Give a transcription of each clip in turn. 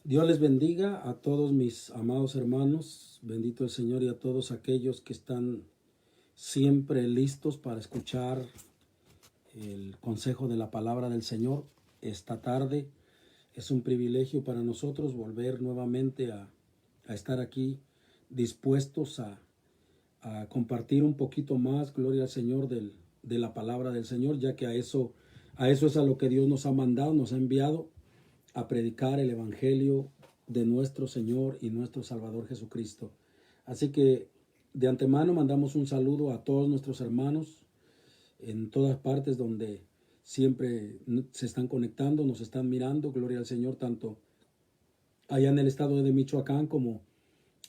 Dios les bendiga a todos mis amados hermanos, bendito el Señor, y a todos aquellos que están siempre listos para escuchar el consejo de la palabra del Señor. Esta tarde es un privilegio para nosotros volver nuevamente a estar aquí dispuestos a compartir un poquito más, gloria al Señor, de la palabra del Señor, ya que a eso es a lo que Dios nos ha mandado, nos ha enviado a predicar el Evangelio de nuestro Señor y nuestro Salvador Jesucristo. Así que de antemano mandamos un saludo a todos nuestros hermanos en todas partes donde siempre se están conectando, nos están mirando, gloria al Señor, tanto allá en el estado de Michoacán como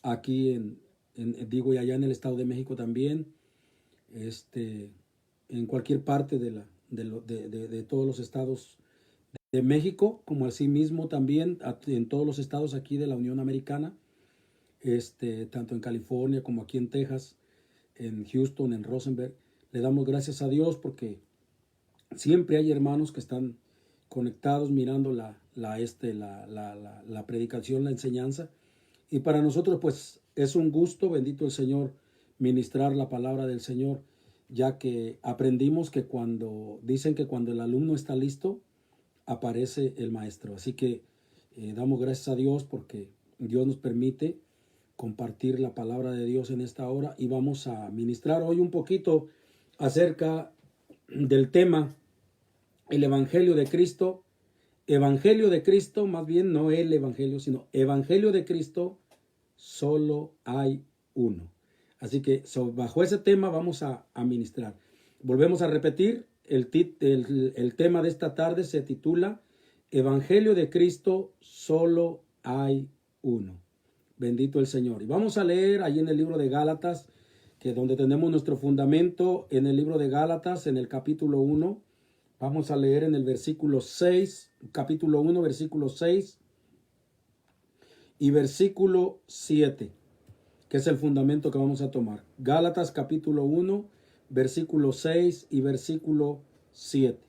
aquí y allá en el estado de México también, en cualquier parte de todos los estados de México, como así mismo también en todos los estados aquí de la Unión Americana, tanto en California como aquí en Texas, en Houston, en Rosenberg. Le damos gracias a Dios porque siempre hay hermanos que están conectados mirando la predicación, la enseñanza. Y para nosotros pues es un gusto, bendito el Señor, ministrar la palabra del Señor, ya que aprendimos que dicen que cuando el alumno está listo, aparece el maestro. Así que damos gracias a Dios porque Dios nos permite compartir la palabra de Dios en esta hora y vamos a ministrar hoy un poquito acerca del tema el Evangelio de Cristo. Evangelio de Cristo, más bien no el Evangelio, sino Evangelio de Cristo, solo hay uno. Así que bajo ese tema vamos a ministrar. Volvemos a repetir, el tema de esta tarde se titula Evangelio de Cristo, solo hay uno. Bendito el Señor. Y vamos a leer ahí en el libro de Gálatas, que donde tenemos nuestro fundamento, en el libro de Gálatas, en el capítulo 1. Vamos a leer en el versículo 6, capítulo 1, versículo 6 y versículo 7, que es el fundamento que vamos a tomar. Gálatas capítulo 1, versículo 6 y versículo 7.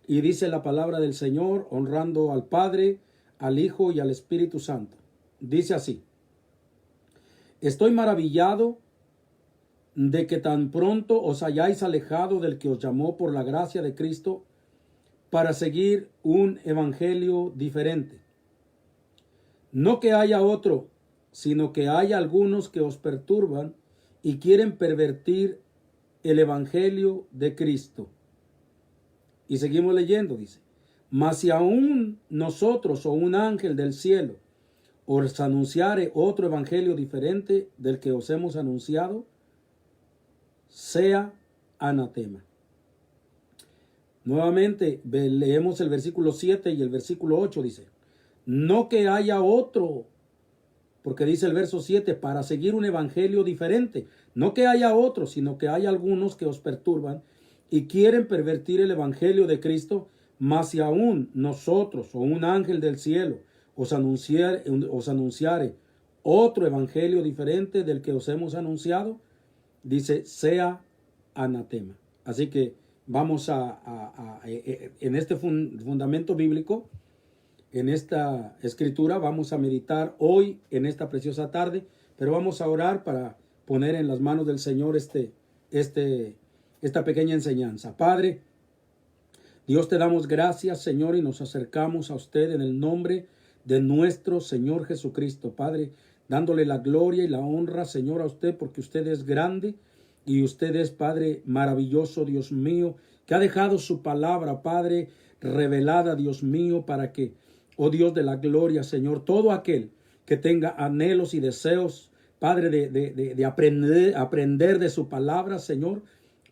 Y dice la palabra del Señor, honrando al Padre, al Hijo y al Espíritu Santo. Dice así: estoy maravillado de que tan pronto os hayáis alejado del que os llamó por la gracia de Cristo para seguir un evangelio diferente. No que haya otro, sino que hay algunos que os perturban y quieren pervertir el evangelio de Cristo. Y seguimos leyendo, dice: mas si aún nosotros o un ángel del cielo os anunciare otro evangelio diferente del que os hemos anunciado, sea anatema. Nuevamente leemos el versículo 7 y el versículo 8, dice: no que haya otro, porque dice el verso 7, para seguir un evangelio diferente. No que haya otro, sino que hay algunos que os perturban y quieren pervertir el evangelio de Cristo. Mas si aún nosotros o un ángel del cielo os anunciare otro evangelio diferente del que os hemos anunciado, dice, sea anatema. Así que vamos en este fundamento bíblico, en esta escritura, vamos a meditar hoy en esta preciosa tarde, pero vamos a orar para poner en las manos del Señor esta pequeña enseñanza. Padre, Dios, te damos gracias, Señor, y nos acercamos a usted en el nombre de nuestro Señor Jesucristo, Padre, dándole la gloria y la honra, Señor, a usted, porque usted es grande y usted es, Padre, maravilloso, Dios mío, que ha dejado su palabra, Padre, revelada, Dios mío, para que, oh Dios de la gloria, Señor, todo aquel que tenga anhelos y deseos, Padre, de aprender de su palabra, Señor,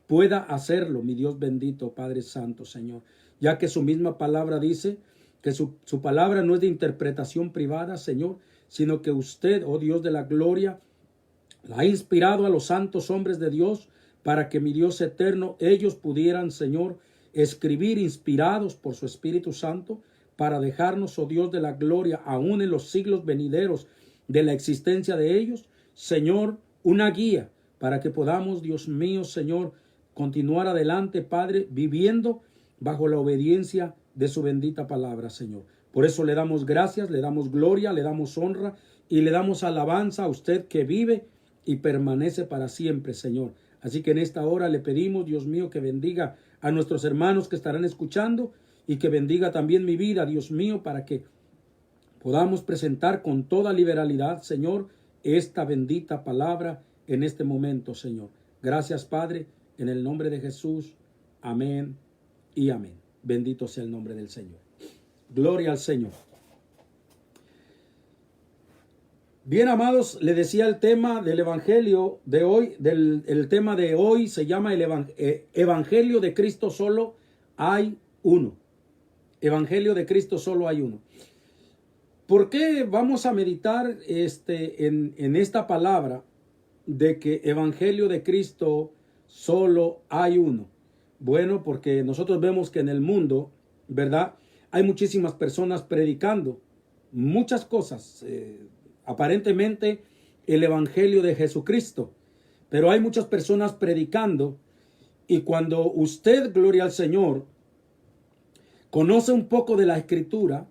pueda hacerlo, mi Dios bendito, Padre Santo, Señor, ya que su misma palabra dice que su palabra no es de interpretación privada, Señor, sino que usted, oh Dios de la gloria, la ha inspirado a los santos hombres de Dios para que, mi Dios eterno, ellos pudieran, Señor, escribir inspirados por su Espíritu Santo para dejarnos, oh Dios de la gloria, aún en los siglos venideros de la existencia de ellos, Señor, una guía para que podamos, Dios mío, Señor, continuar adelante, Padre, viviendo bajo la obediencia de su bendita palabra, Señor. Por eso le damos gracias, le damos gloria, le damos honra y le damos alabanza a usted que vive y permanece para siempre, Señor. Así que en esta hora le pedimos, Dios mío, que bendiga a nuestros hermanos que estarán escuchando y que bendiga también mi vida, Dios mío, para que podamos presentar con toda liberalidad, Señor, esta bendita palabra en este momento, Señor. Gracias, Padre, en el nombre de Jesús. Amén y amén. Bendito sea el nombre del Señor. Gloria al Señor. Bien, amados, le decía el tema del evangelio de hoy, el tema de hoy se llama el evangelio de Cristo solo hay uno. Evangelio de Cristo solo hay uno. ¿Por qué vamos a meditar en esta palabra de que evangelio de Cristo solo hay uno? Bueno, porque nosotros vemos que en el mundo, ¿verdad?, hay muchísimas personas predicando muchas cosas, aparentemente el evangelio de Jesucristo, pero hay muchas personas predicando, y cuando usted, gloria al Señor, conoce un poco de la Escritura,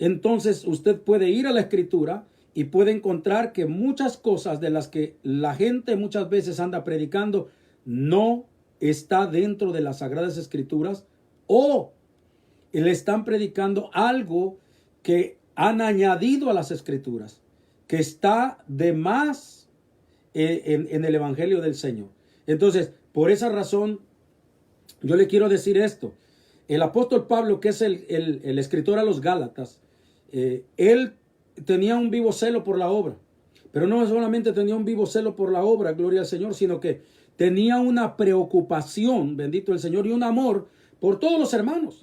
entonces usted puede ir a la Escritura y puede encontrar que muchas cosas de las que la gente muchas veces anda predicando no está dentro de las Sagradas Escrituras, o le están predicando algo que han añadido a las Escrituras, que está de más en el Evangelio del Señor. Entonces, por esa razón, yo le quiero decir esto. El apóstol Pablo, que es el escritor a los Gálatas, él tenía un vivo celo por la obra, pero no solamente tenía un vivo celo por la obra, gloria al Señor, sino que tenía una preocupación, bendito el Señor, y un amor por todos los hermanos,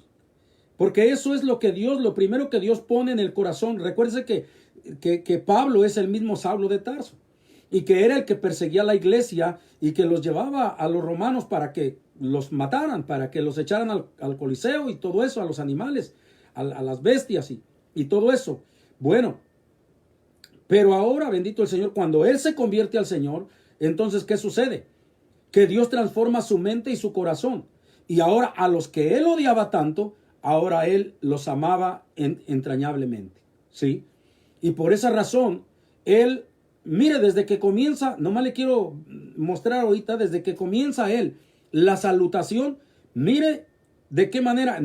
porque eso es lo primero que Dios pone en el corazón. Recuérdese que Pablo es el mismo Saulo de Tarso, y que era el que perseguía a la iglesia y que los llevaba a los romanos para que los mataran, para que los echaran al Coliseo y todo eso, a los animales, a las bestias y todo eso. Bueno, pero ahora, bendito el Señor, cuando él se convierte al Señor, entonces, ¿qué sucede? Que Dios transforma su mente y su corazón. Y ahora a los que él odiaba tanto, ahora él los amaba entrañablemente, ¿sí? Y por esa razón, él, mire, desde que comienza, nomás le quiero mostrar ahorita, desde que comienza él la salutación, mire de qué manera,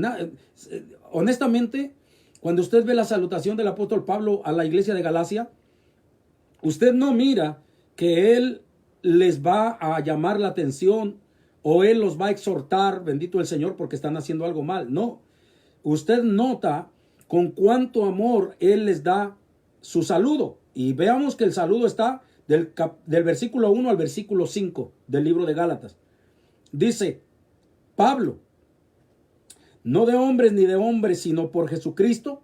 honestamente, cuando usted ve la salutación del apóstol Pablo a la iglesia de Galacia, usted no mira que él les va a llamar la atención o él los va a exhortar, bendito el Señor, porque están haciendo algo mal. No, usted nota con cuánto amor él les da su saludo. Y veamos que el saludo está del versículo 1 al versículo 5 del libro de Gálatas. Dice Pablo: no de hombres ni de hombres, sino por Jesucristo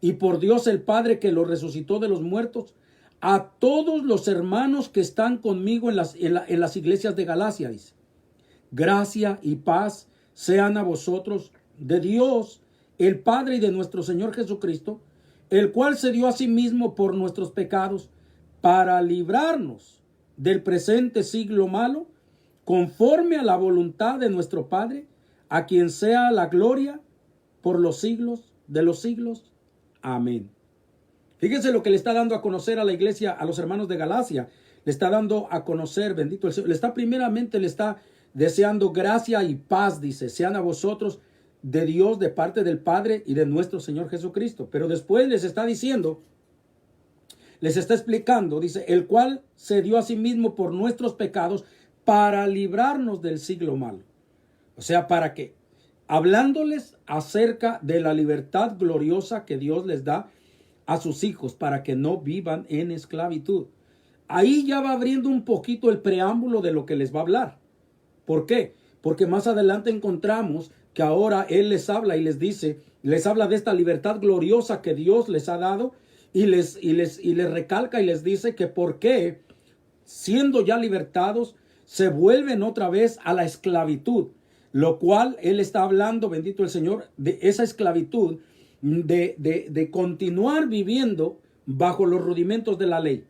y por Dios el Padre, que lo resucitó de los muertos, a todos los hermanos que están conmigo en las iglesias de Galacia, dice: gracia y paz sean a vosotros de Dios el Padre y de nuestro Señor Jesucristo, el cual se dio a sí mismo por nuestros pecados para librarnos del presente siglo malo, conforme a la voluntad de nuestro Padre, a quien sea la gloria por los siglos de los siglos. Amén. Fíjense lo que le está dando a conocer a la iglesia, a los hermanos de Galacia. Le está dando a conocer, bendito el Señor. Le está deseando gracia y paz, dice, sean a vosotros de Dios, de parte del Padre y de nuestro Señor Jesucristo. Pero después les está diciendo, les está explicando, dice, el cual se dio a sí mismo por nuestros pecados para librarnos del siglo malo. O sea, ¿para qué? Hablándoles acerca de la libertad gloriosa que Dios les da a sus hijos para que no vivan en esclavitud. Ahí ya va abriendo un poquito el preámbulo de lo que les va a hablar. ¿Por qué? Porque más adelante encontramos que ahora Él les habla y les dice, les habla de esta libertad gloriosa que Dios les ha dado y les recalca y les dice que por qué, siendo ya libertados, se vuelven otra vez a la esclavitud. Lo cual Él está hablando, bendito el Señor, de esa esclavitud, de continuar viviendo bajo los rudimentos de la ley.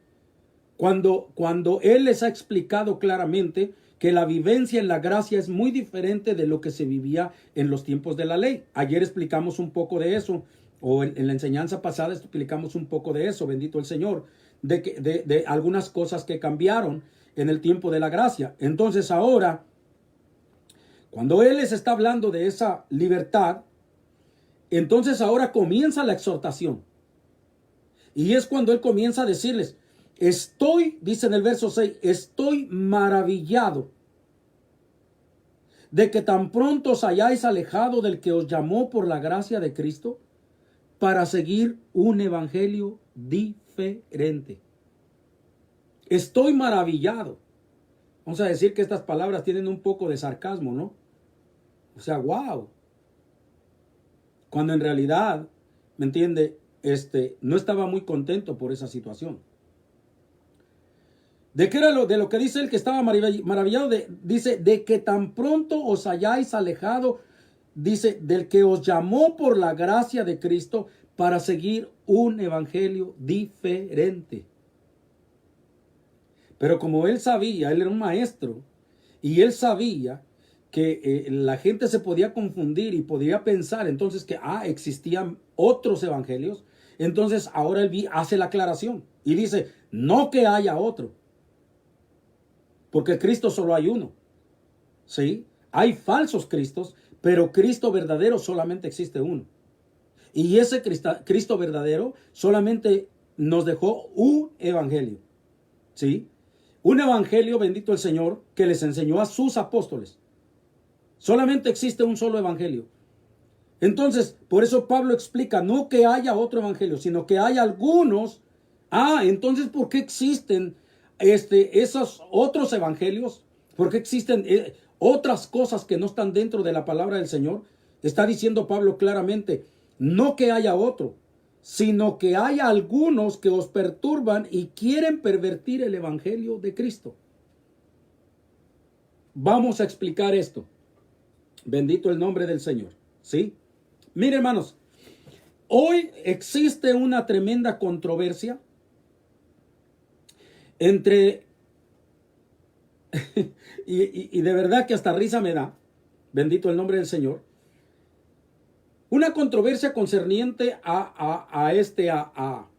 Cuando Él les ha explicado claramente que la vivencia en la gracia es muy diferente de lo que se vivía en los tiempos de la ley. Ayer explicamos un poco de eso. o en la enseñanza pasada explicamos un poco de eso, bendito el Señor, de algunas cosas que cambiaron en el tiempo de la gracia. Entonces ahora, cuando Él les está hablando de esa libertad, entonces ahora comienza la exhortación. Y es cuando Él comienza a decirles, dice en el verso 6, estoy maravillado de que tan pronto os hayáis alejado del que os llamó por la gracia de Cristo para seguir un evangelio diferente. Estoy maravillado. Vamos a decir que estas palabras tienen un poco de sarcasmo, ¿no? O sea, wow. Cuando en realidad, ¿me entiende? No estaba muy contento por esa situación. ¿De qué era de lo que dice él que estaba maravillado? Dice, de que tan pronto os hayáis alejado, dice, del que os llamó por la gracia de Cristo para seguir un evangelio diferente. Pero como él sabía, él era un maestro, y él sabía que la gente se podía confundir y podía pensar entonces que existían otros evangelios. Entonces ahora él hace la aclaración y dice, no que haya otro, porque Cristo solo hay uno. ¿Sí? Hay falsos Cristos, pero Cristo verdadero solamente existe uno. Y ese Cristo verdadero solamente nos dejó un evangelio. ¿Sí? Un evangelio, bendito el Señor, que les enseñó a sus apóstoles. Solamente existe un solo evangelio. Entonces, por eso Pablo explica, no que haya otro evangelio, sino que hay algunos. Entonces, ¿por qué existen esos otros evangelios? ¿Por qué existen otras cosas que no están dentro de la palabra del Señor? Está diciendo Pablo claramente, no que haya otro, sino que hay algunos que os perturban y quieren pervertir el evangelio de Cristo. Vamos a explicar esto. Bendito el nombre del Señor. ¿Sí? Miren, hermanos, hoy existe una tremenda controversia entre, y de verdad que hasta risa me da, bendito el nombre del Señor, una controversia concerniente a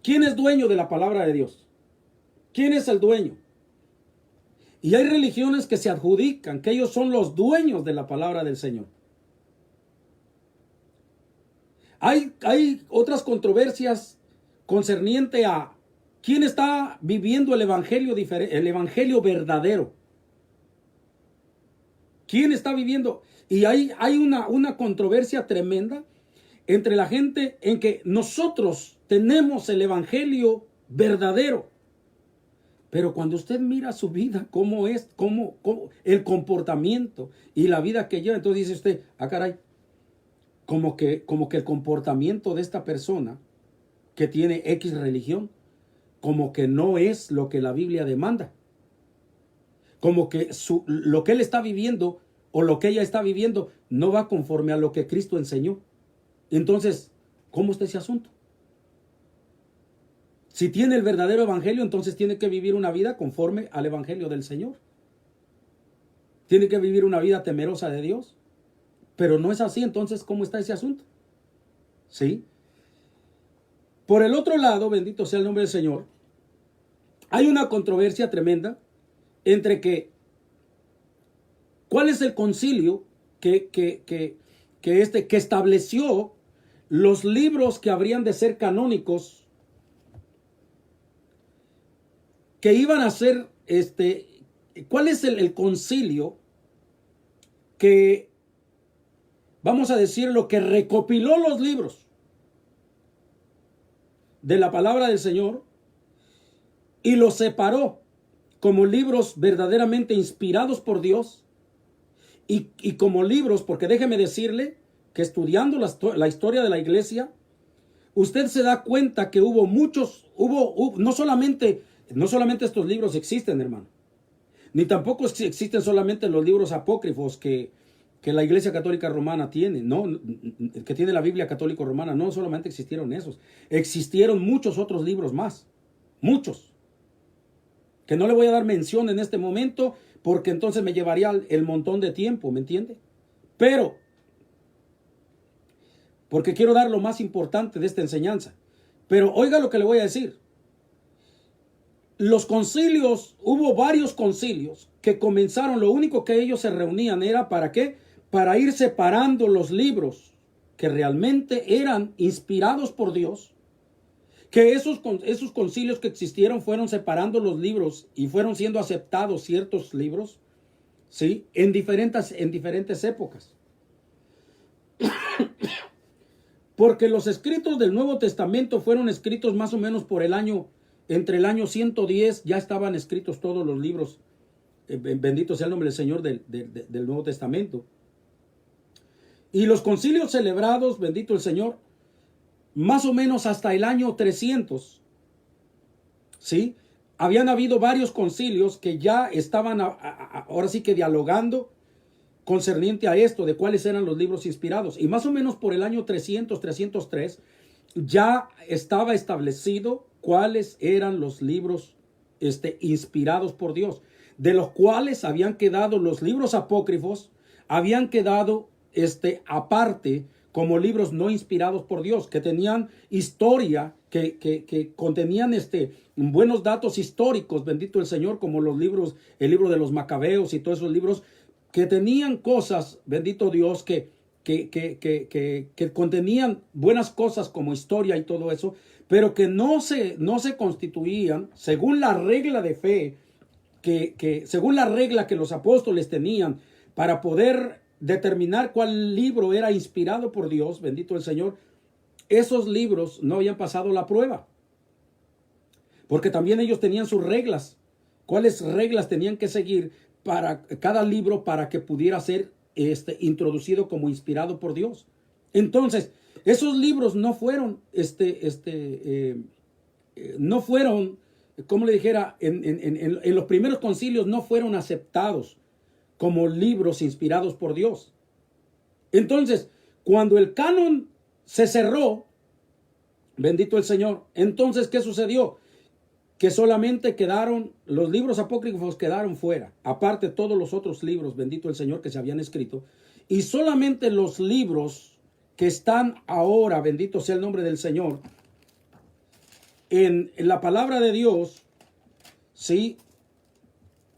¿quién es dueño de la palabra de Dios? ¿Quién es el dueño? Y hay religiones que se adjudican que ellos son los dueños de la palabra del Señor. Hay otras controversias concerniente a quién está viviendo el evangelio verdadero. ¿Quién está viviendo? Y hay una controversia tremenda entre la gente en que nosotros tenemos el evangelio verdadero. Pero cuando usted mira su vida, cómo es, cómo el comportamiento y la vida que lleva, entonces dice usted, caray, como que el comportamiento de esta persona que tiene X religión, como que no es lo que la Biblia demanda. Como que lo que él está viviendo o lo que ella está viviendo no va conforme a lo que Cristo enseñó. Entonces, ¿cómo está ese asunto? Si tiene el verdadero evangelio, entonces tiene que vivir una vida conforme al evangelio del Señor. Tiene que vivir una vida temerosa de Dios. Pero no es así, entonces, ¿cómo está ese asunto? ¿Sí? Por el otro lado, bendito sea el nombre del Señor, hay una controversia tremenda entre ¿cuál es el concilio que estableció los libros que habrían de ser canónicos, que iban a ser, ¿cuál es el concilio que, vamos a decir, lo que recopiló los libros de la palabra del Señor y los separó como libros verdaderamente inspirados por Dios y como libros, porque déjeme decirle que estudiando la historia de la iglesia, usted se da cuenta que hubo no solamente estos libros existen, hermano, ni tampoco existen solamente los libros apócrifos que la Iglesia Católica Romana tiene, no, que tiene la Biblia Católica Romana. No solamente existieron esos, existieron muchos otros libros más, muchos, que no le voy a dar mención en este momento porque entonces me llevaría el montón de tiempo, ¿me entiende? Pero porque quiero dar lo más importante de esta enseñanza. Pero oiga lo que le voy a decir. Los concilios, hubo varios concilios que comenzaron, lo único que ellos se reunían era ¿para qué? Para ir separando los libros que realmente eran inspirados por Dios, que esos concilios que existieron fueron separando los libros y fueron siendo aceptados ciertos libros, ¿sí? En diferentes épocas. Porque los escritos del Nuevo Testamento fueron escritos más o menos por entre el año 110, ya estaban escritos todos los libros, bendito sea el nombre del Señor, del Nuevo Testamento. Y los concilios celebrados, bendito el Señor, más o menos hasta el año 300, ¿sí? Habían habido varios concilios que ya estaban ahora sí que dialogando concerniente a esto, de cuáles eran los libros inspirados. Y más o menos por el año 300, 303, ya estaba establecido cuáles eran los libros inspirados por Dios, de los cuales habían quedado los libros apócrifos, habían quedado aparte como libros no inspirados por Dios, que tenían historia, que contenían buenos datos históricos, bendito el Señor, como el libro de los Macabeos y todos esos libros, que tenían cosas, bendito Dios, que contenían buenas cosas como historia y todo eso, pero que no se constituían según la regla de fe, según la regla que los apóstoles tenían para poder determinar cuál libro era inspirado por Dios, bendito el Señor. Esos libros no habían pasado la prueba, porque también ellos tenían sus reglas, cuáles reglas tenían que seguir para cada libro para que pudiera ser introducido como inspirado por Dios. Entonces, esos libros no fueron, no fueron, como le dijera, en los primeros concilios no fueron aceptados como libros inspirados por Dios. Entonces, cuando el canon se cerró, bendito el Señor, entonces, ¿qué sucedió? Que solamente quedaron, los libros apócrifos quedaron fuera, aparte todos los otros libros, bendito el Señor, que se habían escrito, y solamente los libros que están ahora, bendito sea el nombre del Señor, en la palabra de Dios, ¿sí?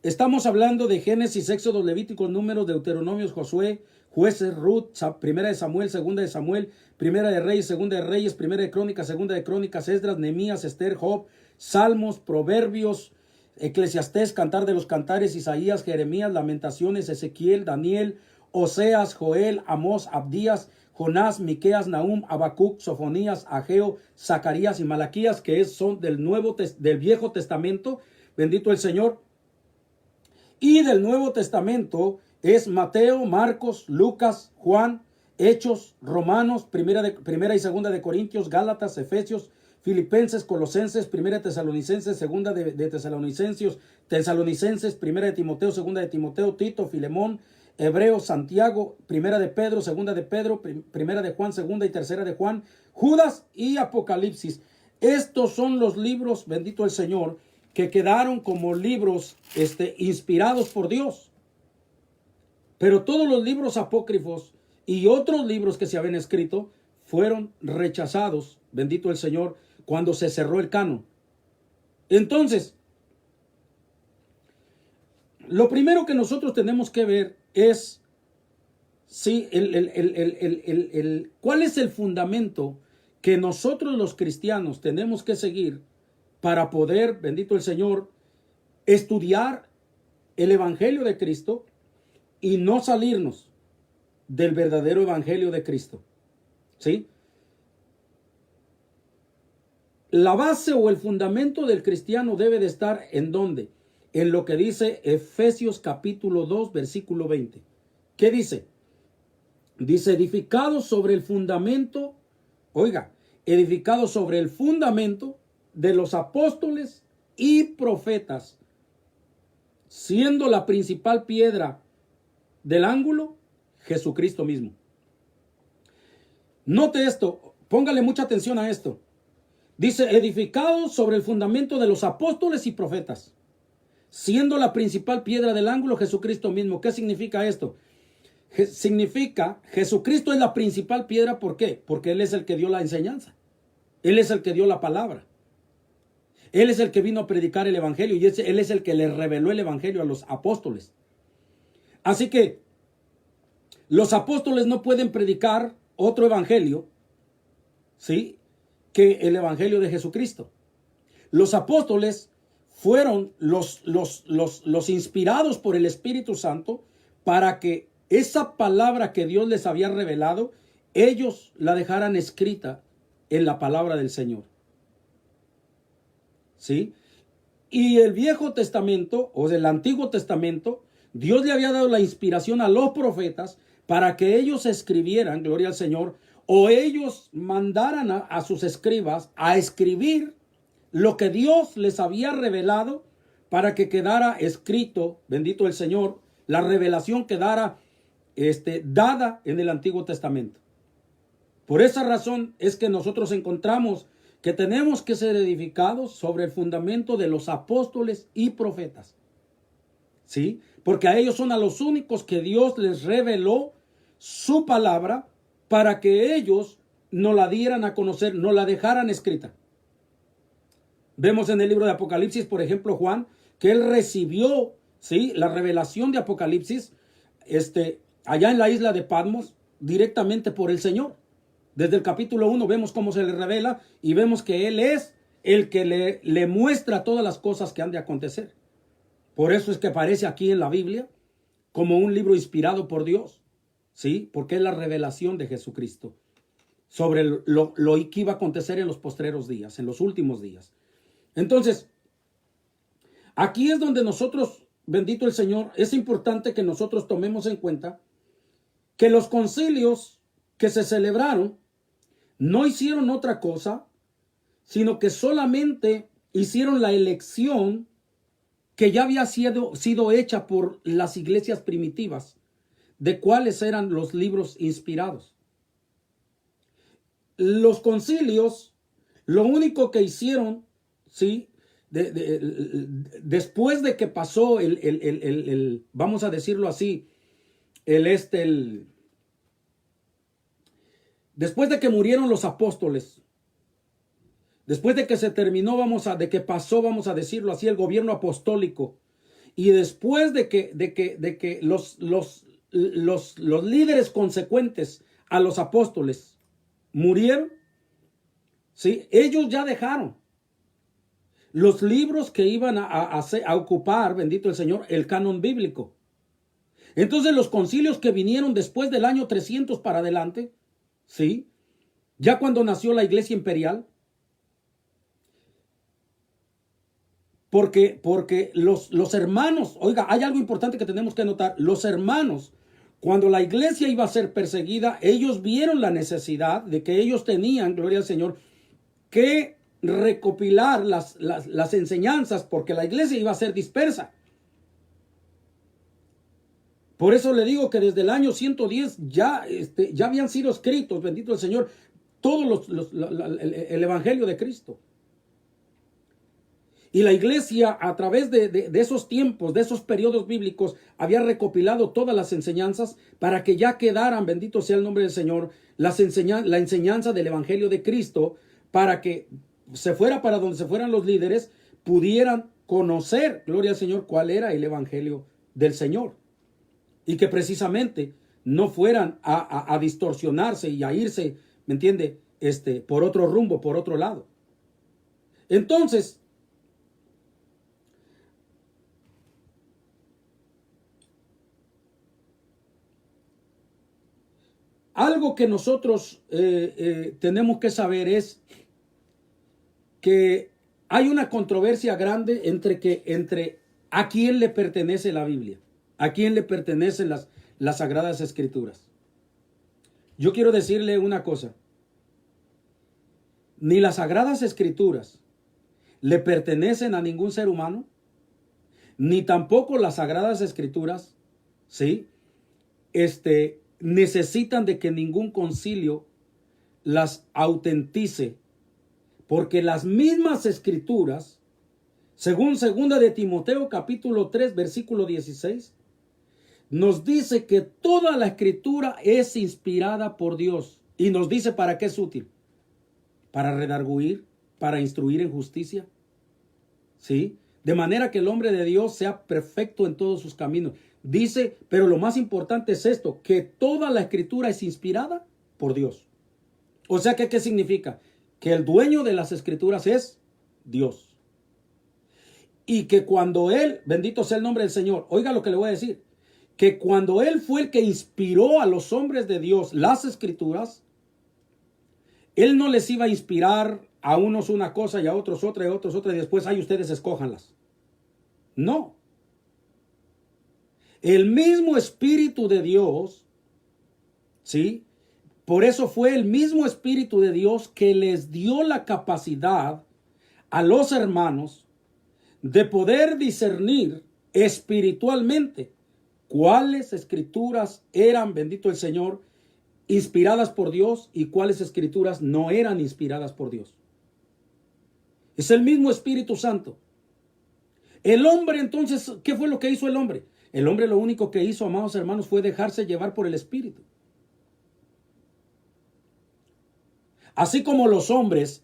Estamos hablando de Génesis, Éxodo, Levíticos, Números, Deuteronomios, Josué, Jueces, Ruth, Primera de Samuel, Segunda de Samuel, Primera de Reyes, Segunda de Reyes, Primera de Crónicas, Segunda de Crónicas, Esdras, Nehemías, Esther, Job, Salmos, Proverbios, Eclesiastés, Cantar de los Cantares, Isaías, Jeremías, Lamentaciones, Ezequiel, Daniel, Oseas, Joel, Amós, Abdías, Jonás, Miqueas, Nahum, Habacuc, Sofonías, Ageo, Zacarías y Malaquías, que son del Viejo Testamento, bendito el Señor. Y del Nuevo Testamento es Mateo, Marcos, Lucas, Juan, Hechos, Romanos, primera y segunda de Corintios, Gálatas, Efesios, Filipenses, Colosenses, Primera de Tesalonicenses, Segunda de Tesalonicenses, Primera de Timoteo, Segunda de Timoteo, Tito, Filemón, Hebreos, Santiago, Primera de Pedro, Segunda de Pedro, Primera de Juan, Segunda y Tercera de Juan, Judas y Apocalipsis. Estos son los libros, bendito el Señor, que quedaron como libros inspirados por Dios. Pero todos los libros apócrifos y otros libros que se habían escrito fueron rechazados, bendito el Señor, cuando se cerró el canon. Entonces, lo primero que nosotros tenemos que ver es sí, cuál es el fundamento que nosotros los cristianos tenemos que seguir para poder, bendito el Señor, estudiar el Evangelio de Cristo y no salirnos del verdadero Evangelio de Cristo. ¿Sí? La base o el fundamento del cristiano debe de estar ¿en dónde? En lo que dice Efesios capítulo 2, versículo 20. ¿Qué dice? Dice, edificado sobre el fundamento, oiga, edificado sobre el fundamento de los apóstoles y profetas, siendo la principal piedra del ángulo Jesucristo mismo. Note esto, póngale mucha atención a esto. Dice, edificado sobre el fundamento de los apóstoles y profetas, siendo la principal piedra del ángulo Jesucristo mismo. ¿Qué significa esto? significa Jesucristo es la principal piedra. ¿Por qué? Porque Él es el que dio la enseñanza. Él es el que dio la palabra. Él es el que vino a predicar el evangelio y Él es el que le reveló el evangelio a los apóstoles. Así que los apóstoles no pueden predicar otro evangelio, ¿sí?, que el evangelio de Jesucristo. Los apóstoles fueron los inspirados por el Espíritu Santo para que esa palabra que Dios les había revelado, ellos la dejaran escrita en la palabra del Señor. ¿Sí? Y el Viejo Testamento, o del Antiguo Testamento, Dios le había dado la inspiración a los profetas para que ellos escribieran, gloria al Señor, o ellos mandaran a sus escribas a escribir lo que Dios les había revelado para que quedara escrito, bendito el Señor, la revelación quedara dada en el Antiguo Testamento. Por esa razón es que nosotros encontramos que tenemos que ser edificados sobre el fundamento de los apóstoles y profetas. ¿Sí? Porque a ellos son a los únicos que Dios les reveló su palabra para que ellos nos la dieran a conocer, nos la dejaran escrita. Vemos en el libro de Apocalipsis, por ejemplo, Juan, que él recibió, ¿sí?, la revelación de Apocalipsis allá en la isla de Patmos directamente por el Señor. Desde el capítulo 1 vemos cómo se le revela y vemos que Él es el que le muestra todas las cosas que han de acontecer. Por eso es que aparece aquí en la Biblia como un libro inspirado por Dios, ¿sí? Porque es la revelación de Jesucristo sobre lo que iba a acontecer en los postreros días, en los últimos días. Entonces, aquí es donde nosotros, bendito el Señor, es importante que nosotros tomemos en cuenta que los concilios que se celebraron no hicieron otra cosa, sino que solamente hicieron la elección que ya había sido hecha por las iglesias primitivas, de cuáles eran los libros inspirados. Los concilios, lo único que hicieron, ¿sí?, después de que pasó vamos a decirlo así, después de que murieron los apóstoles, después de que se terminó, de que pasó, vamos a decirlo así, el gobierno apostólico, y después de que los líderes consecuentes a los apóstoles murieron, ¿sí?, ellos ya dejaron los libros que iban a ocupar, bendito el Señor, el canon bíblico. Entonces los concilios que vinieron después del año 300 para adelante, ¿sí?, ya cuando nació la iglesia imperial, porque los hermanos, oiga, hay algo importante que tenemos que notar, los hermanos, cuando la iglesia iba a ser perseguida, ellos vieron la necesidad de que ellos tenían, gloria al Señor, que recopilar las enseñanzas, porque la iglesia iba a ser dispersa. Por eso le digo que desde el año 110 ya habían sido escritos, bendito el Señor, todo el evangelio de Cristo. Y la iglesia, a través de esos tiempos, de esos periodos bíblicos, había recopilado todas las enseñanzas para que ya quedaran, bendito sea el nombre del Señor, la enseñanza del evangelio de Cristo, para que se fuera para donde se fueran los líderes, pudieran conocer, gloria al Señor, cuál era el evangelio del Señor. Y que precisamente no fueran a distorsionarse y a irse, ¿me entiende?, por otro rumbo, por otro lado. Entonces, algo que nosotros tenemos que saber es que hay una controversia grande entre a quién le pertenece la Biblia, a quién le pertenecen las Sagradas Escrituras. Yo quiero decirle una cosa, ni las Sagradas Escrituras le pertenecen a ningún ser humano, ni tampoco las Sagradas Escrituras, ¿sí?, necesitan de que ningún concilio las autentice, porque las mismas Escrituras, según 2 de Timoteo capítulo 3 versículo 16, nos dice que toda la escritura es inspirada por Dios. Y nos dice para qué es útil. Para redarguir, para instruir en justicia. ¿Sí? De manera que el hombre de Dios sea perfecto en todos sus caminos. Dice, pero lo más importante es esto, que toda la escritura es inspirada por Dios. O sea, ¿qué significa? Que el dueño de las escrituras es Dios. Y que cuando Él, bendito sea el nombre del Señor, oiga lo que le voy a decir, que cuando Él fue el que inspiró a los hombres de Dios las escrituras, Él no les iba a inspirar a unos una cosa y a otros otra y a otros otra y después, ay, ustedes escójanlas. No. El mismo Espíritu de Dios, ¿sí? Por eso fue el mismo Espíritu de Dios que les dio la capacidad a los hermanos de poder discernir espiritualmente cuáles escrituras eran, bendito el Señor, inspiradas por Dios y cuáles escrituras no eran inspiradas por Dios. Es el mismo Espíritu Santo. El hombre entonces, ¿qué fue lo que hizo el hombre? El hombre lo único que hizo, amados hermanos, fue dejarse llevar por el Espíritu. Así como los hombres,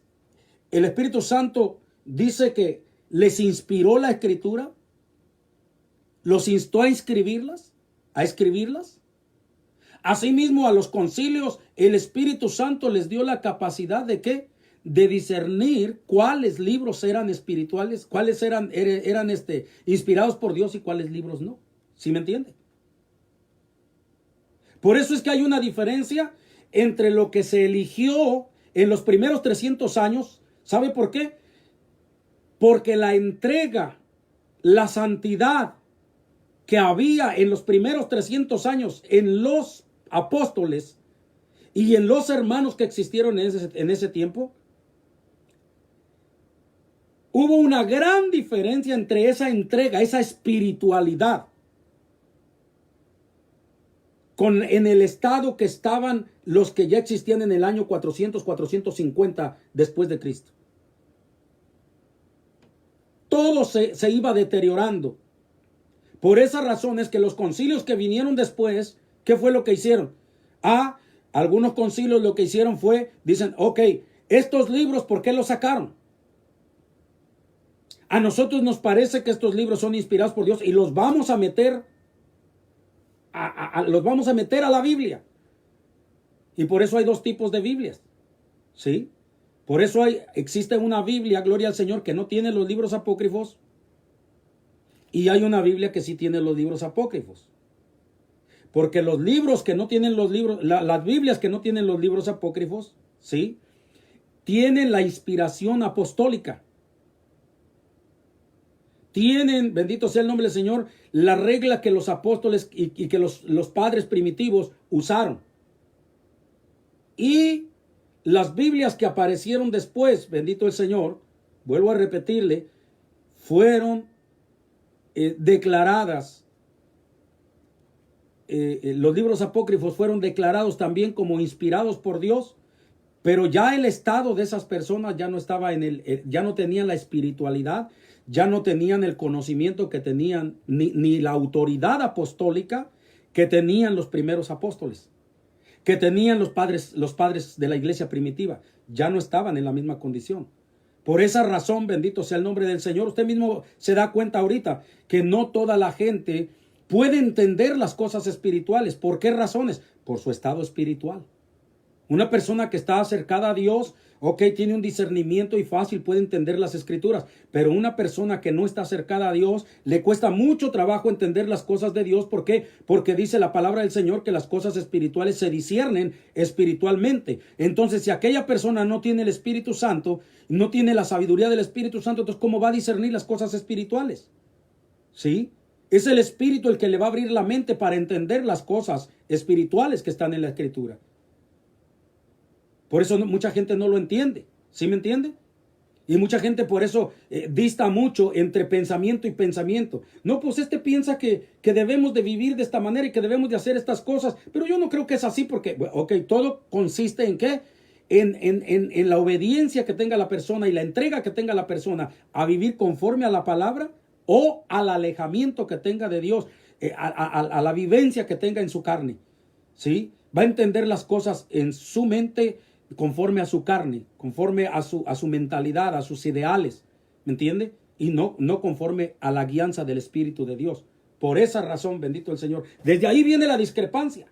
el Espíritu Santo dice que les inspiró la escritura, los instó a escribirlas. Asimismo, a los concilios, el Espíritu Santo les dio la capacidad de ¿qué? De discernir cuáles libros eran espirituales, cuáles eran inspirados por Dios y cuáles libros no. ¿Sí me entiende? Por eso es que hay una diferencia entre lo que se eligió en los primeros 300 años. ¿Sabe por qué? Porque la entrega, la santidad que había en los primeros 300 años en los apóstoles y en los hermanos que existieron en ese tiempo, hubo una gran diferencia entre esa entrega, esa espiritualidad, en el estado que estaban los que ya existían en el año 400, 450 después de Cristo. Todo se iba deteriorando. Por esa razón es que los concilios que vinieron después, ¿qué fue lo que hicieron? Algunos concilios lo que hicieron fue, dicen, ok, estos libros, ¿por qué los sacaron? A nosotros nos parece que estos libros son inspirados por Dios y los vamos a meter los vamos a meter a la Biblia. Y por eso hay dos tipos de Biblias. ¿Sí? Por eso existe una Biblia, gloria al Señor, que no tiene los libros apócrifos. Y hay una Biblia que sí tiene los libros apócrifos. Porque los libros que no tienen los libros, las Biblias que no tienen los libros apócrifos, ¿sí? Tienen la inspiración apostólica. Tienen, bendito sea el nombre del Señor, la regla que los apóstoles y que los padres primitivos usaron. Y las Biblias que aparecieron después, bendito el Señor, vuelvo a repetirle, fueron declaradas. Los libros apócrifos fueron declarados también como inspirados por Dios, pero ya el estado de esas personas ya no estaba ya no tenían la espiritualidad, ya no tenían el conocimiento que tenían, ni la autoridad apostólica que tenían los primeros apóstoles, que tenían los padres de la iglesia primitiva. Ya no estaban en la misma condición. Por esa razón, bendito sea el nombre del Señor, usted mismo se da cuenta ahorita que no toda la gente puede entender las cosas espirituales. ¿Por qué razones? Por su estado espiritual. Una persona que está acercada a Dios, ok, tiene un discernimiento y fácil puede entender las escrituras, pero una persona que no está acercada a Dios, le cuesta mucho trabajo entender las cosas de Dios. ¿Por qué? Porque dice la palabra del Señor que las cosas espirituales se disciernen espiritualmente. Entonces, si aquella persona no tiene el Espíritu Santo, no tiene la sabiduría del Espíritu Santo, entonces, ¿cómo va a discernir las cosas espirituales? ¿Sí? Es el Espíritu el que le va a abrir la mente para entender las cosas espirituales que están en la Escritura. Por eso mucha gente no lo entiende. ¿Sí me entiende? Y mucha gente por eso dista mucho entre pensamiento y pensamiento. No, pues piensa que debemos de vivir de esta manera y que debemos de hacer estas cosas. Pero yo no creo que es así porque, ok, todo consiste en ¿qué? En la obediencia que tenga la persona y la entrega que tenga la persona a vivir conforme a la palabra o al alejamiento que tenga de Dios. a la vivencia que tenga en su carne, ¿sí? Va a entender las cosas en su mente conforme a su carne, conforme a su mentalidad, a sus ideales, ¿me entiende? Y no conforme a la guianza del Espíritu de Dios. Por esa razón, bendito el Señor. Desde ahí viene la discrepancia.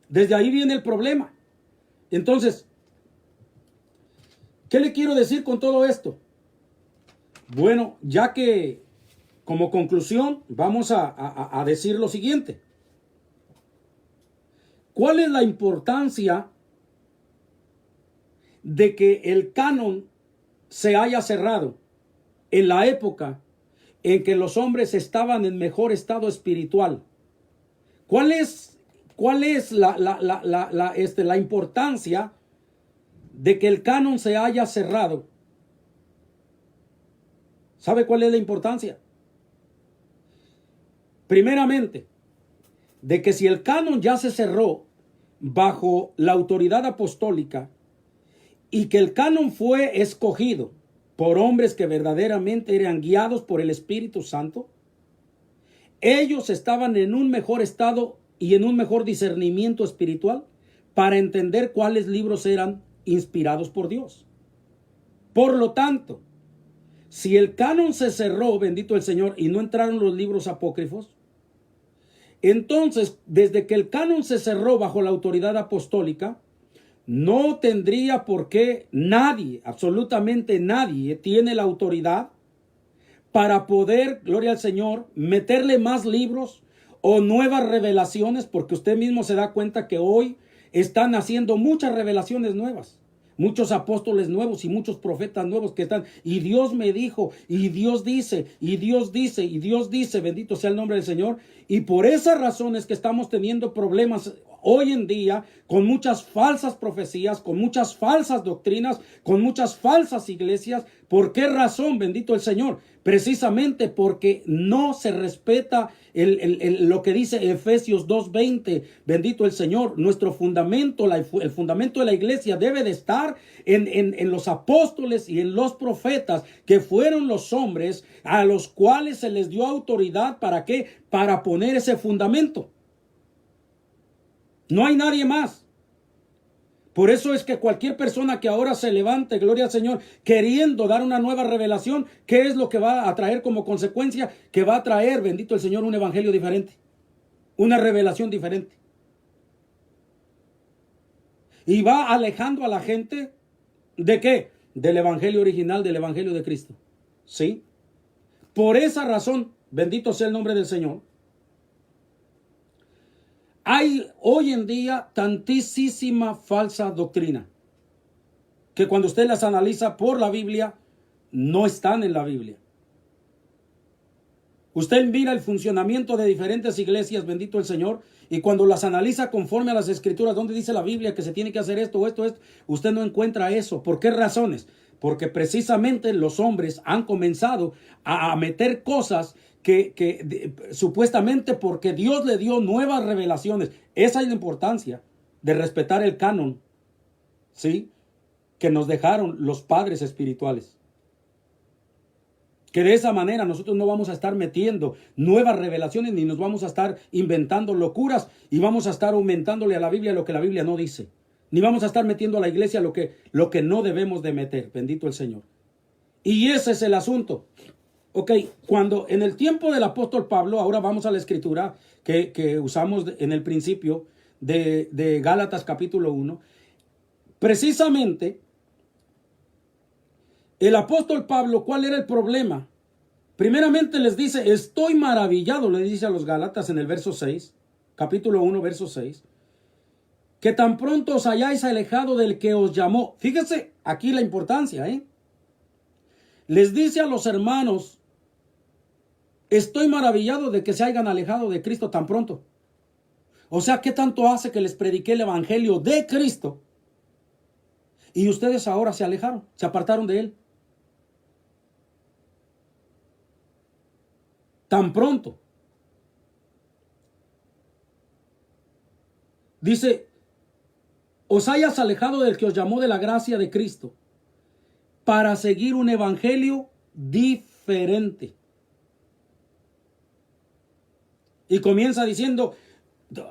Desde ahí viene el problema. Entonces, ¿qué le quiero decir con todo esto? Bueno, ya que como conclusión vamos a decir lo siguiente. ¿Cuál es la importancia de que el canon se haya cerrado en la época en que los hombres estaban en mejor estado espiritual? ¿Cuál es la importancia de que el canon se haya cerrado? ¿Sabe cuál es la importancia? Primeramente, de que si el canon ya se cerró bajo la autoridad apostólica y que el canon fue escogido por hombres que verdaderamente eran guiados por el Espíritu Santo, ellos estaban en un mejor estado y en un mejor discernimiento espiritual para entender cuáles libros eran inspirados por Dios. Por lo tanto, si el canon se cerró, bendito el Señor, y no entraron los libros apócrifos, entonces, desde que el canon se cerró bajo la autoridad apostólica, no tendría por qué nadie, absolutamente nadie, tiene la autoridad para poder, gloria al Señor, meterle más libros o nuevas revelaciones, porque usted mismo se da cuenta que hoy están haciendo muchas revelaciones nuevas. Muchos apóstoles nuevos y muchos profetas nuevos que están, y Dios me dijo, y Dios dice, y Dios dice, y Dios dice, bendito sea el nombre del Señor. Y por esas razones que estamos teniendo problemas hoy en día con muchas falsas profecías, con muchas falsas doctrinas, con muchas falsas iglesias. ¿Por qué razón, bendito el Señor? Precisamente porque no se respeta lo que dice Efesios 2:20. Bendito el Señor. Nuestro fundamento, el fundamento de la iglesia debe de estar en los apóstoles y en los profetas, que fueron los hombres a los cuales se les dio autoridad. ¿Para qué? Para poner ese fundamento. No hay nadie más. Por eso es que cualquier persona que ahora se levante, gloria al Señor, queriendo dar una nueva revelación, ¿qué es lo que va a traer como consecuencia? Que va a traer, bendito el Señor, un evangelio diferente, una revelación diferente. Y va alejando a la gente, ¿de qué? Del evangelio original, del evangelio de Cristo. ¿Sí? Por esa razón, bendito sea el nombre del Señor, hay hoy en día tantísima falsa doctrina que cuando usted las analiza por la Biblia, no están en la Biblia. Usted mira el funcionamiento de diferentes iglesias, bendito el Señor, y cuando las analiza conforme a las Escrituras, donde dice la Biblia que se tiene que hacer esto, usted no encuentra eso. ¿Por qué razones? Porque precisamente los hombres han comenzado a meter cosas que supuestamente porque Dios le dio nuevas revelaciones. Esa es la importancia de respetar el canon, ¿sí?, que nos dejaron los padres espirituales. Que de esa manera nosotros no vamos a estar metiendo nuevas revelaciones, ni nos vamos a estar inventando locuras, y vamos a estar aumentándole a la Biblia lo que la Biblia no dice. Ni vamos a estar metiendo a la iglesia lo que no debemos de meter. Bendito el Señor. Y ese es el asunto. Ok, cuando en el tiempo del apóstol Pablo, ahora vamos a la escritura que usamos en el principio de Gálatas capítulo 1, precisamente el apóstol Pablo, ¿cuál era el problema? Primeramente les dice, estoy maravillado, le dice a los Gálatas en el verso 6, capítulo 1, verso 6, que tan pronto os hayáis alejado del que os llamó. Fíjese aquí la importancia, Les dice a los hermanos, estoy maravillado de que se hayan alejado de Cristo tan pronto. O sea, ¿qué tanto hace que les prediqué el evangelio de Cristo? Y ustedes ahora se alejaron, se apartaron de él. Tan pronto. Dice, os hayas alejado del que os llamó de la gracia de Cristo para seguir un evangelio diferente. Y comienza diciendo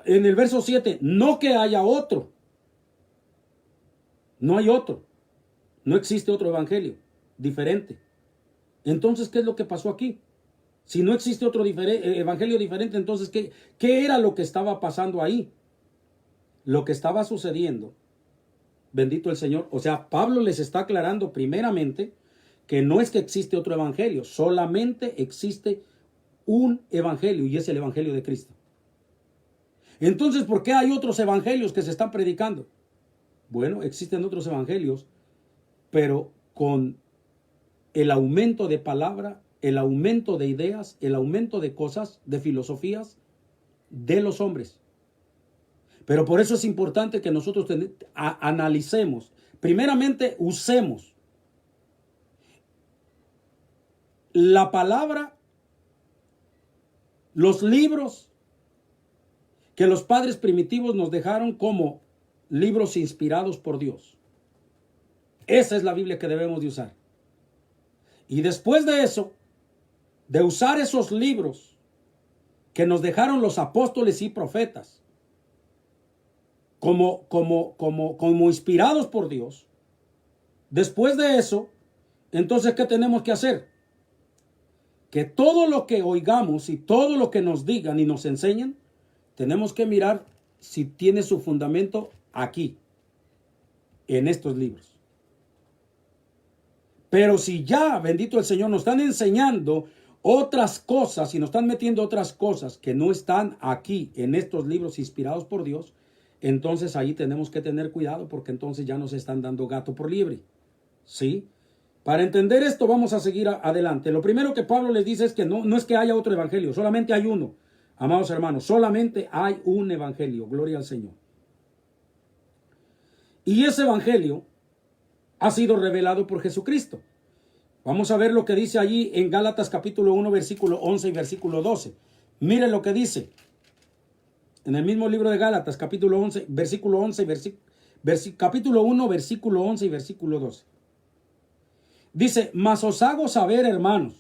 en el verso 7, no que haya otro. No hay otro. No existe otro evangelio diferente. Entonces, ¿qué es lo que pasó aquí? Si no existe otro evangelio diferente, entonces, ¿qué era lo que estaba pasando ahí? Lo que estaba sucediendo, bendito el Señor, o sea, Pablo les está aclarando primeramente que no es que existe otro evangelio, solamente existe un evangelio y es el evangelio de Cristo. Entonces, ¿por qué hay otros evangelios que se están predicando? Bueno, existen otros evangelios, pero con el aumento de palabra, el aumento de ideas, el aumento de cosas, de filosofías de los hombres. Pero por eso es importante que nosotros analicemos, primeramente usemos la palabra, los libros que los padres primitivos nos dejaron como libros inspirados por Dios. Esa es la Biblia que debemos de usar. Y después de eso, de usar esos libros que nos dejaron los apóstoles y profetas como inspirados por Dios, después de eso, entonces, ¿qué tenemos que hacer? Que todo lo que oigamos y todo lo que nos digan y nos enseñen, tenemos que mirar si tiene su fundamento aquí, en estos libros. Pero si ya, bendito el Señor, nos están enseñando otras cosas y nos están metiendo otras cosas que no están aquí en estos libros inspirados por Dios, entonces ahí tenemos que tener cuidado porque entonces ya nos están dando gato por liebre. ¿Sí? Para entender esto vamos a seguir adelante. Lo primero que Pablo les dice es que no es que haya otro evangelio, solamente hay uno. Amados hermanos, solamente hay un evangelio. Gloria al Señor. Y ese evangelio ha sido revelado por Jesucristo. Vamos a ver lo que dice allí en Gálatas capítulo 1, versículo 11 y versículo 12. Mire lo que dice. En el mismo libro de Gálatas, capítulo 11, versículo 11, capítulo 1, versículo 11 y versículo 12. Dice, mas os hago saber, hermanos,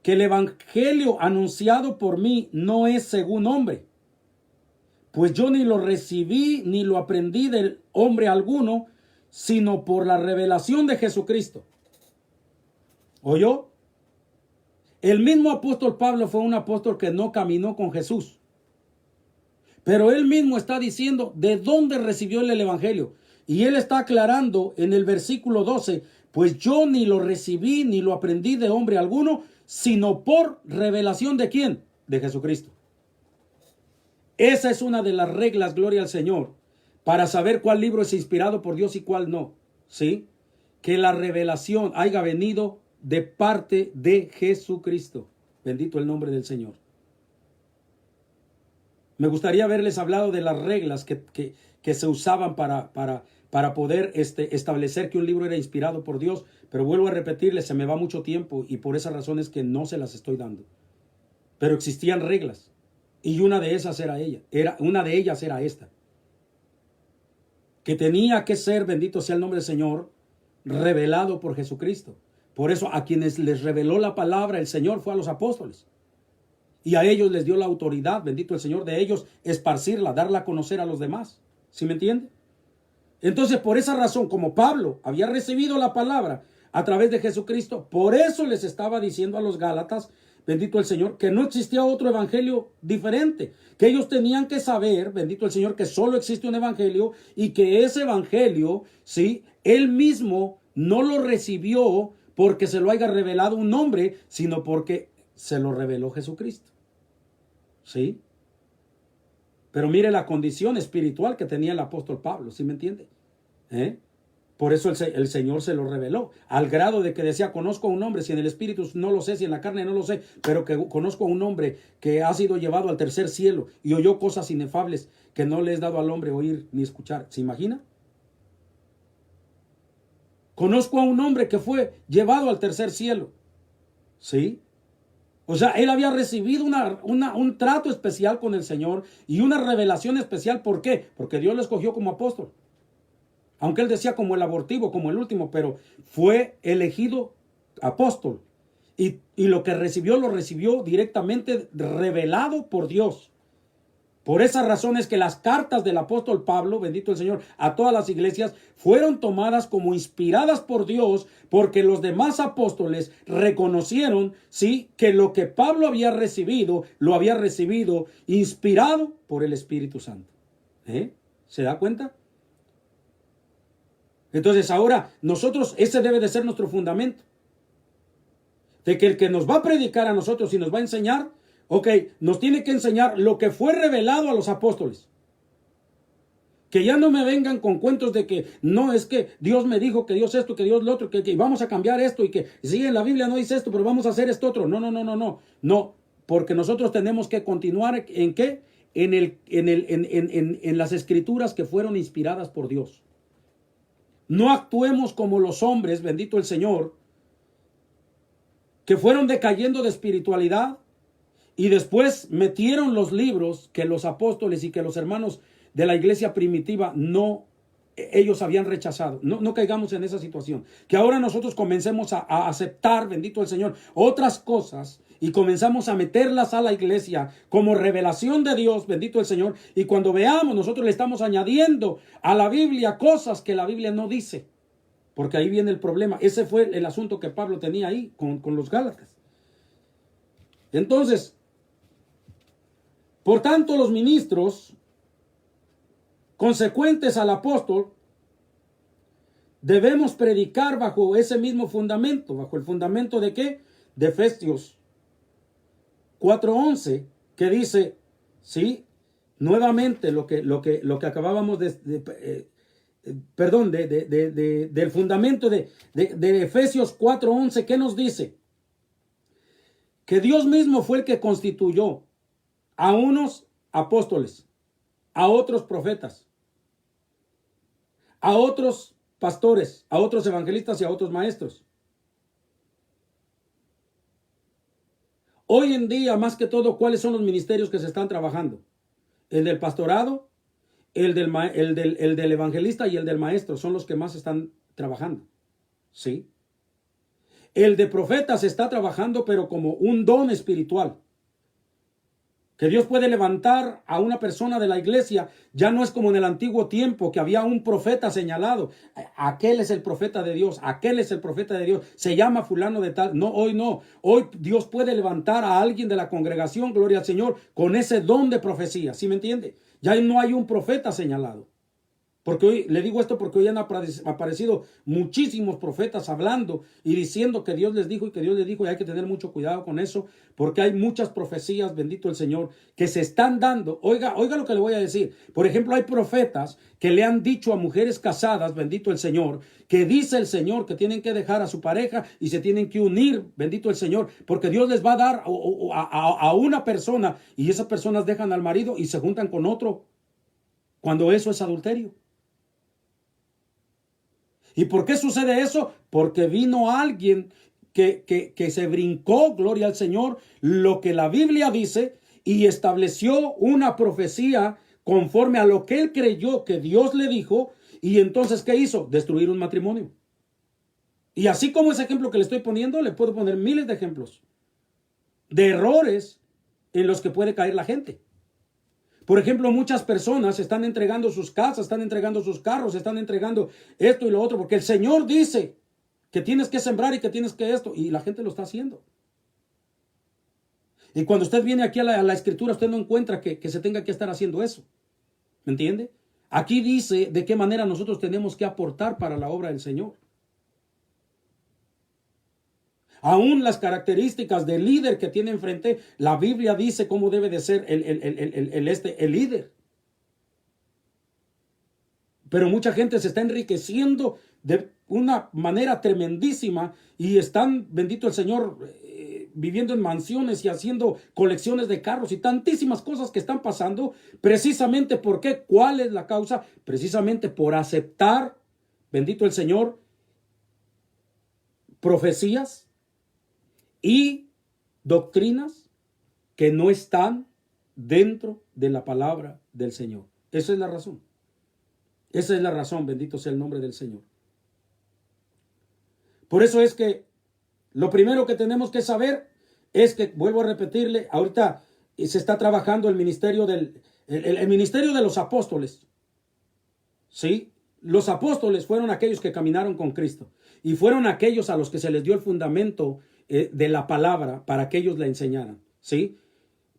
que el evangelio anunciado por mí no es según hombre, pues yo ni lo recibí ni lo aprendí del hombre alguno, sino por la revelación de Jesucristo. ¿Oyó? El mismo apóstol Pablo fue un apóstol que no caminó con Jesús. Pero él mismo está diciendo de dónde recibió el evangelio. Y él está aclarando en el versículo 12, pues yo ni lo recibí ni lo aprendí de hombre alguno, sino por revelación de ¿quién? De Jesucristo. Esa es una de las reglas, gloria al Señor, para saber cuál libro es inspirado por Dios y cuál no. ¿Sí? Que la revelación haya venido de parte de Jesucristo. Bendito el nombre del Señor. Me gustaría haberles hablado de las reglas que se usaban para poder establecer que un libro era inspirado por Dios, pero vuelvo a repetirles, se me va mucho tiempo y por esa razón es que no se las estoy dando. Pero existían reglas y una de ellas era esta, que tenía que ser, bendito sea el nombre del Señor, revelado por Jesucristo. Por eso a quienes les reveló la palabra el Señor fue a los apóstoles. Y a ellos les dio la autoridad, bendito el Señor, de ellos esparcirla, darla a conocer a los demás. ¿Sí me entiende? Entonces, por esa razón, como Pablo había recibido la palabra a través de Jesucristo, por eso les estaba diciendo a los Gálatas, bendito el Señor, que no existía otro evangelio diferente, que ellos tenían que saber, bendito el Señor, que solo existe un evangelio y que ese evangelio, sí, él mismo no lo recibió porque se lo haya revelado un hombre, sino porque se lo reveló Jesucristo. ¿Sí? Pero mire la condición espiritual que tenía el apóstol Pablo, ¿sí me entiende? Por eso el Señor se lo reveló, al grado de que decía, conozco a un hombre, si en el espíritu no lo sé, si en la carne no lo sé, pero que conozco a un hombre que ha sido llevado al tercer cielo y oyó cosas inefables que no le es dado al hombre oír ni escuchar. ¿Se imagina? Conozco a un hombre que fue llevado al tercer cielo. ¿Sí? O sea, él había recibido un trato especial con el Señor y una revelación especial. ¿Por qué? Porque Dios lo escogió como apóstol. Aunque él decía como el abortivo, como el último, pero fue elegido apóstol. Y lo que recibió, lo recibió directamente revelado por Dios. Por esa razón es que las cartas del apóstol Pablo, bendito el Señor, a todas las iglesias, fueron tomadas como inspiradas por Dios, porque los demás apóstoles reconocieron, sí, que lo que Pablo había recibido, lo había recibido inspirado por el Espíritu Santo. ¿Se da cuenta? Entonces ahora nosotros, ese debe de ser nuestro fundamento. De que el que nos va a predicar a nosotros y nos va a enseñar, ok, nos tiene que enseñar lo que fue revelado a los apóstoles. Que ya no me vengan con cuentos de que no, es que Dios me dijo que Dios esto, que Dios lo otro, que vamos a cambiar esto y que sí, en la Biblia no dice esto, pero vamos a hacer esto otro. No, no, no, no, no. No, porque nosotros tenemos que continuar ¿en qué? En las escrituras que fueron inspiradas por Dios. No actuemos como los hombres, bendito el Señor, que fueron decayendo de espiritualidad y después metieron los libros que los apóstoles y que los hermanos de la iglesia primitiva ellos habían rechazado. No caigamos en esa situación. Que ahora nosotros comencemos a aceptar, bendito el Señor, otras cosas y comenzamos a meterlas a la iglesia como revelación de Dios, bendito el Señor. Y cuando veamos, nosotros le estamos añadiendo a la Biblia cosas que la Biblia no dice. Porque ahí viene el problema. Ese fue el asunto que Pablo tenía ahí con los Gálatas. Entonces, por tanto, los ministros consecuentes al apóstol debemos predicar bajo ese mismo fundamento. ¿Bajo el fundamento de qué? De Efesios 4:11, que dice, sí, nuevamente lo que acabábamos del fundamento de Efesios 4:11, ¿qué nos dice? Que Dios mismo fue el que constituyó a unos apóstoles, a otros profetas, a otros pastores, a otros evangelistas y a otros maestros. Hoy en día, más que todo, ¿cuáles son los ministerios que se están trabajando? El del pastorado, el del evangelista y el del maestro son los que más están trabajando. ¿Sí? El de profeta se está trabajando, pero como un don espiritual. Que Dios puede levantar a una persona de la iglesia. Ya no es como en el antiguo tiempo que había un profeta señalado. Aquel es el profeta de Dios. Aquel es el profeta de Dios. Se llama fulano de tal. No, hoy no. Hoy Dios puede levantar a alguien de la congregación, gloria al Señor, con ese don de profecía. ¿Sí me entiende? Ya no hay un profeta señalado. Porque hoy, le digo esto porque hoy han aparecido muchísimos profetas hablando y diciendo que Dios les dijo y que Dios les dijo, y hay que tener mucho cuidado con eso, porque hay muchas profecías, bendito el Señor, que se están dando. Oiga lo que le voy a decir. Por ejemplo, hay profetas que le han dicho a mujeres casadas, bendito el Señor, que dice el Señor que tienen que dejar a su pareja y se tienen que unir, bendito el Señor, porque Dios les va a dar a una persona y esas personas dejan al marido y se juntan con otro, cuando eso es adulterio. ¿Y por qué sucede eso? Porque vino alguien que se brincó, gloria al Señor, lo que la Biblia dice y estableció una profecía conforme a lo que él creyó que Dios le dijo. Y entonces, ¿qué hizo? Destruir un matrimonio. Y así como ese ejemplo que le estoy poniendo, le puedo poner miles de ejemplos de errores en los que puede caer la gente. Por ejemplo, muchas personas están entregando sus casas, están entregando sus carros, están entregando esto y lo otro, porque el Señor dice que tienes que sembrar y que tienes que esto, y la gente lo está haciendo. Y cuando usted viene aquí a la escritura, usted no encuentra que se tenga que estar haciendo eso. ¿Me entiende? Aquí dice de qué manera nosotros tenemos que aportar para la obra del Señor. Aún las características del líder que tiene enfrente, la Biblia dice cómo debe de ser el líder. Pero mucha gente se está enriqueciendo de una manera tremendísima y están, bendito el Señor, viviendo en mansiones y haciendo colecciones de carros y tantísimas cosas que están pasando. Precisamente, ¿por qué? ¿Cuál es la causa? Precisamente por aceptar, bendito el Señor, profecías y doctrinas que no están dentro de la palabra del Señor. Esa es la razón. Esa es la razón, bendito sea el nombre del Señor. Por eso es que Lo primero que tenemos que saber es que, vuelvo a repetirle, ahorita se está trabajando el ministerio el ministerio de los apóstoles. ¿Sí? Los apóstoles fueron aquellos que caminaron con Cristo y fueron aquellos a los que se les dio el fundamento de la palabra para que ellos la enseñaran. ¿Sí?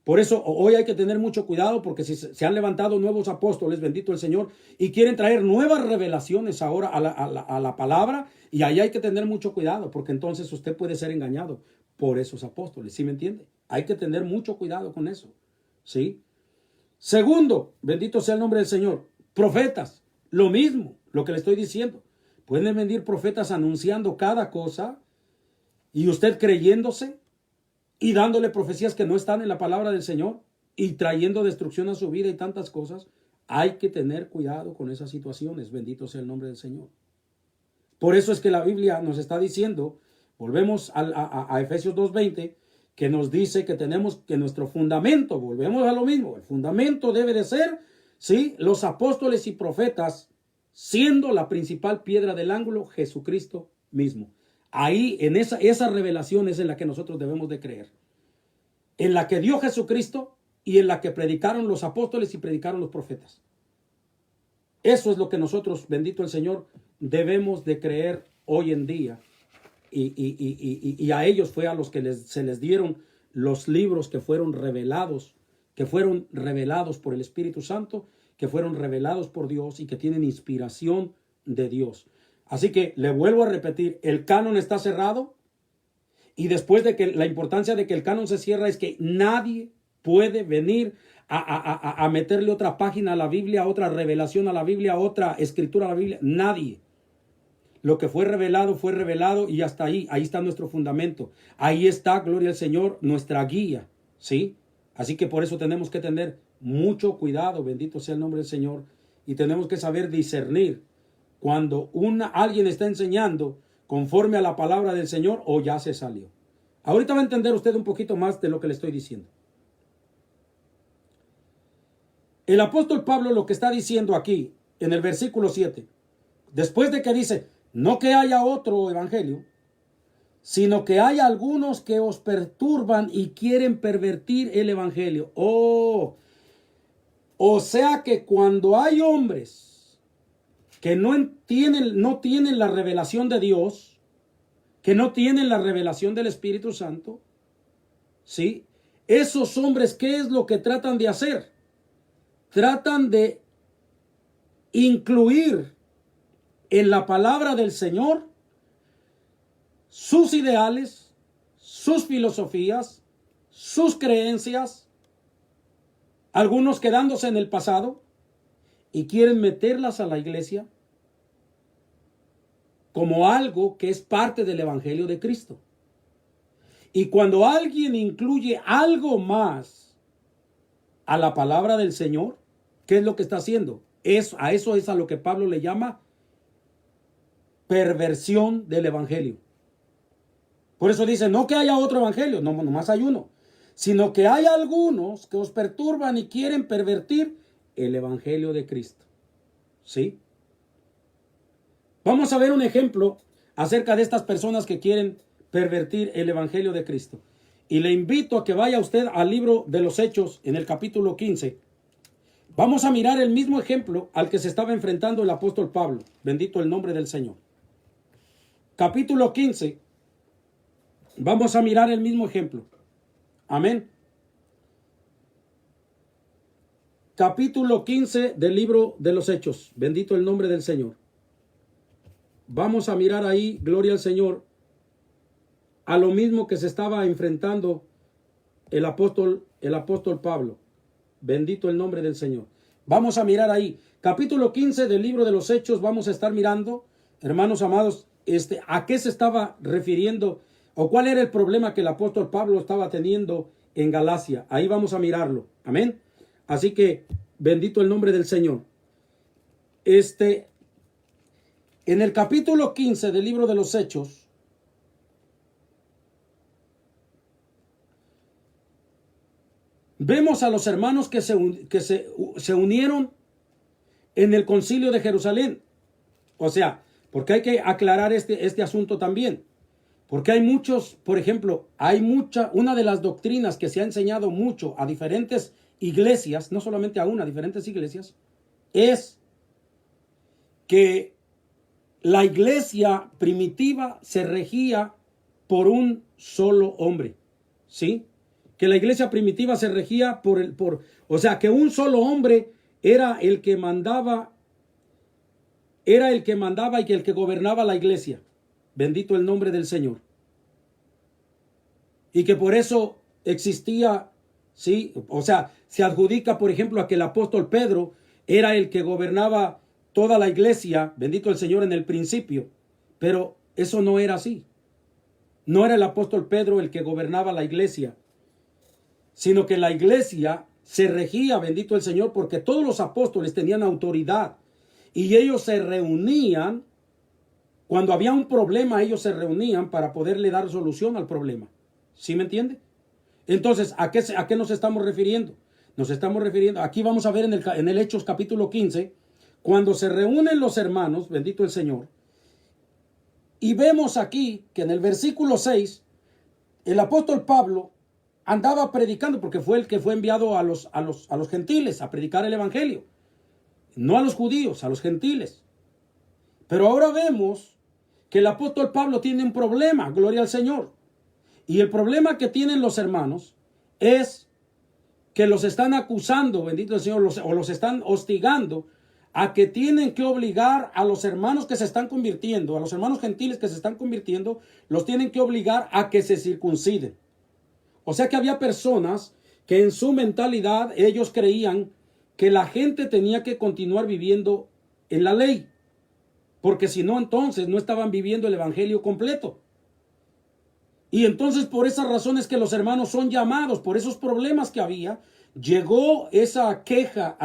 Por eso hoy hay que tener mucho cuidado, porque si se han levantado nuevos apóstoles, bendito el Señor, y quieren traer nuevas revelaciones ahora a la palabra, y ahí hay que tener mucho cuidado, porque entonces usted puede ser engañado por esos apóstoles. ¿Sí me entiende? Hay que tener mucho cuidado con eso. ¿Sí? Segundo, bendito sea el nombre del Señor, profetas, lo mismo, lo que le estoy diciendo. Pueden venir profetas anunciando cada cosa y usted creyéndose y dándole profecías que no están en la palabra del Señor y trayendo destrucción a su vida y tantas cosas. Hay que tener cuidado con esas situaciones. Bendito sea el nombre del Señor. Por eso es que la Biblia nos está diciendo, volvemos a Efesios 2:20, que nos dice que tenemos que nuestro fundamento, volvemos a lo mismo, el fundamento debe de ser, ¿sí?, los apóstoles y profetas, siendo la principal piedra del ángulo Jesucristo mismo. Ahí, en esa revelación es en la que nosotros debemos de creer. En la que dio Jesucristo y en la que predicaron los apóstoles y predicaron los profetas. Eso es lo que nosotros, bendito el Señor, debemos de creer hoy en día. Y a ellos fue a los que se les dieron los libros que fueron revelados por el Espíritu Santo, que fueron revelados por Dios y que tienen inspiración de Dios. Así que le vuelvo a repetir, el canon está cerrado, y después de que la importancia de que el canon se cierra es que nadie puede venir a meterle otra página a la Biblia, otra revelación a la Biblia, otra escritura a la Biblia. Nadie. Lo que fue revelado y hasta ahí está nuestro fundamento. Ahí está, gloria al Señor, nuestra guía. ¿Sí? Así que por eso tenemos que tener mucho cuidado, bendito sea el nombre del Señor, y tenemos que saber discernir cuando alguien está enseñando conforme a la palabra del Señor o ya se salió. Ahorita va a entender usted un poquito más de lo que le estoy diciendo. El apóstol Pablo lo que está diciendo aquí en el versículo 7, después de que dice, no que haya otro evangelio, sino que hay algunos que os perturban y quieren pervertir el evangelio. O sea que cuando hay hombres que no tienen la revelación de Dios, que no tienen la revelación del Espíritu Santo, ¿sí? Esos hombres, ¿qué es lo que tratan de hacer? Tratan de incluir en la palabra del Señor sus ideales, sus filosofías, sus creencias, algunos quedándose en el pasado, y quieren meterlas a la iglesia como algo que es parte del Evangelio de Cristo. Y cuando alguien incluye algo más a la palabra del Señor, ¿qué es lo que está haciendo? A eso es a lo que Pablo le llama perversión del Evangelio. Por eso dice, no que haya otro Evangelio, no, nomás hay uno, sino que hay algunos que os perturban y quieren pervertir el Evangelio de Cristo. ¿Sí? Vamos a ver un ejemplo acerca de estas personas que quieren pervertir el Evangelio de Cristo. Y le invito a que vaya usted al libro de los Hechos en el capítulo 15. Vamos a mirar el mismo ejemplo al que se estaba enfrentando el apóstol Pablo. Bendito el nombre del Señor. Capítulo 15. Vamos a mirar el mismo ejemplo. Amén. Capítulo 15 del libro de los Hechos. Bendito el nombre del Señor. Vamos a mirar ahí, gloria al Señor, a lo mismo que se estaba enfrentando el apóstol Pablo. Bendito el nombre del Señor. Vamos a mirar ahí. Capítulo 15 del libro de los Hechos. Vamos a estar mirando, hermanos amados, a qué se estaba refiriendo o cuál era el problema que el apóstol Pablo estaba teniendo en Galacia. Ahí vamos a mirarlo. Amén. Así que bendito el nombre del Señor. En el capítulo 15 del libro de los Hechos, vemos a los hermanos que se unieron en el concilio de Jerusalén. O sea, porque hay que aclarar este asunto también. Porque hay muchos, por ejemplo, una de las doctrinas que se ha enseñado mucho a diferentes iglesias, no solamente a una, a diferentes iglesias, es que la iglesia primitiva se regía por un solo hombre, ¿sí? Que la iglesia primitiva se regía o sea, que un solo hombre era el que mandaba y el que gobernaba la iglesia. Bendito el nombre del Señor. Y que por eso existía, ¿sí? O sea, se adjudica, por ejemplo, a que el apóstol Pedro era el que gobernaba toda la iglesia, bendito el Señor, en el principio. Pero eso no era así. No era el apóstol Pedro el que gobernaba la iglesia, sino que la iglesia se regía, bendito el Señor, porque todos los apóstoles tenían autoridad y ellos se reunían. Cuando había un problema, ellos se reunían para poderle dar solución al problema. ¿Sí me entiende? Entonces, ¿a qué nos estamos refiriendo? Nos estamos refiriendo, aquí vamos a ver en el Hechos capítulo 15, cuando se reúnen los hermanos, bendito el Señor, y vemos aquí que en el versículo 6, el apóstol Pablo andaba predicando, porque fue el que fue enviado a los gentiles a predicar el evangelio. No a los judíos, a los gentiles. Pero ahora vemos que el apóstol Pablo tiene un problema, gloria al Señor. Y el problema que tienen los hermanos es que los están acusando, bendito el Señor, o los están hostigando a que tienen que obligar a los hermanos que se están convirtiendo, a los hermanos gentiles que se están convirtiendo, los tienen que obligar a que se circunciden. O sea que había personas que en su mentalidad ellos creían que la gente tenía que continuar viviendo en la ley, porque si no, entonces no estaban viviendo el evangelio completo. Y entonces por esas razones que los hermanos son llamados, por esos problemas que había, llegó esa queja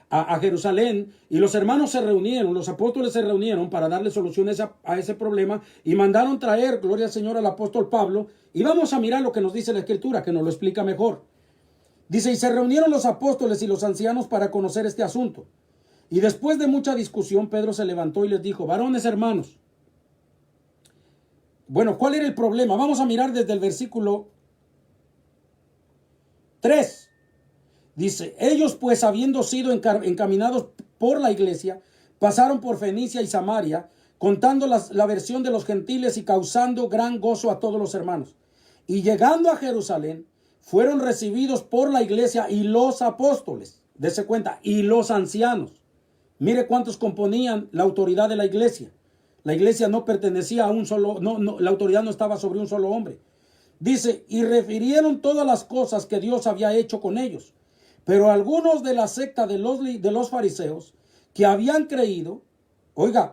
a Jerusalén, y los hermanos se reunieron, los apóstoles se reunieron para darle soluciones a ese problema y mandaron traer, gloria al Señor, al apóstol Pablo. Y vamos a mirar lo que nos dice la Escritura, que nos lo explica mejor. Dice, y se reunieron los apóstoles y los ancianos para conocer este asunto. Y después de mucha discusión, Pedro se levantó y les dijo, varones hermanos. Bueno, ¿cuál era el problema? Vamos a mirar desde el versículo 3. Dice, ellos pues habiendo sido encaminados por la iglesia, pasaron por Fenicia y Samaria, contando la versión de los gentiles y causando gran gozo a todos los hermanos. Y llegando a Jerusalén, fueron recibidos por la iglesia y los apóstoles, dése cuenta, y los ancianos. Mire cuántos componían la autoridad de la iglesia. La iglesia no pertenecía a un solo, la autoridad no estaba sobre un solo hombre. Dice, y refirieron todas las cosas que Dios había hecho con ellos. Pero algunos de la secta de los fariseos que habían creído,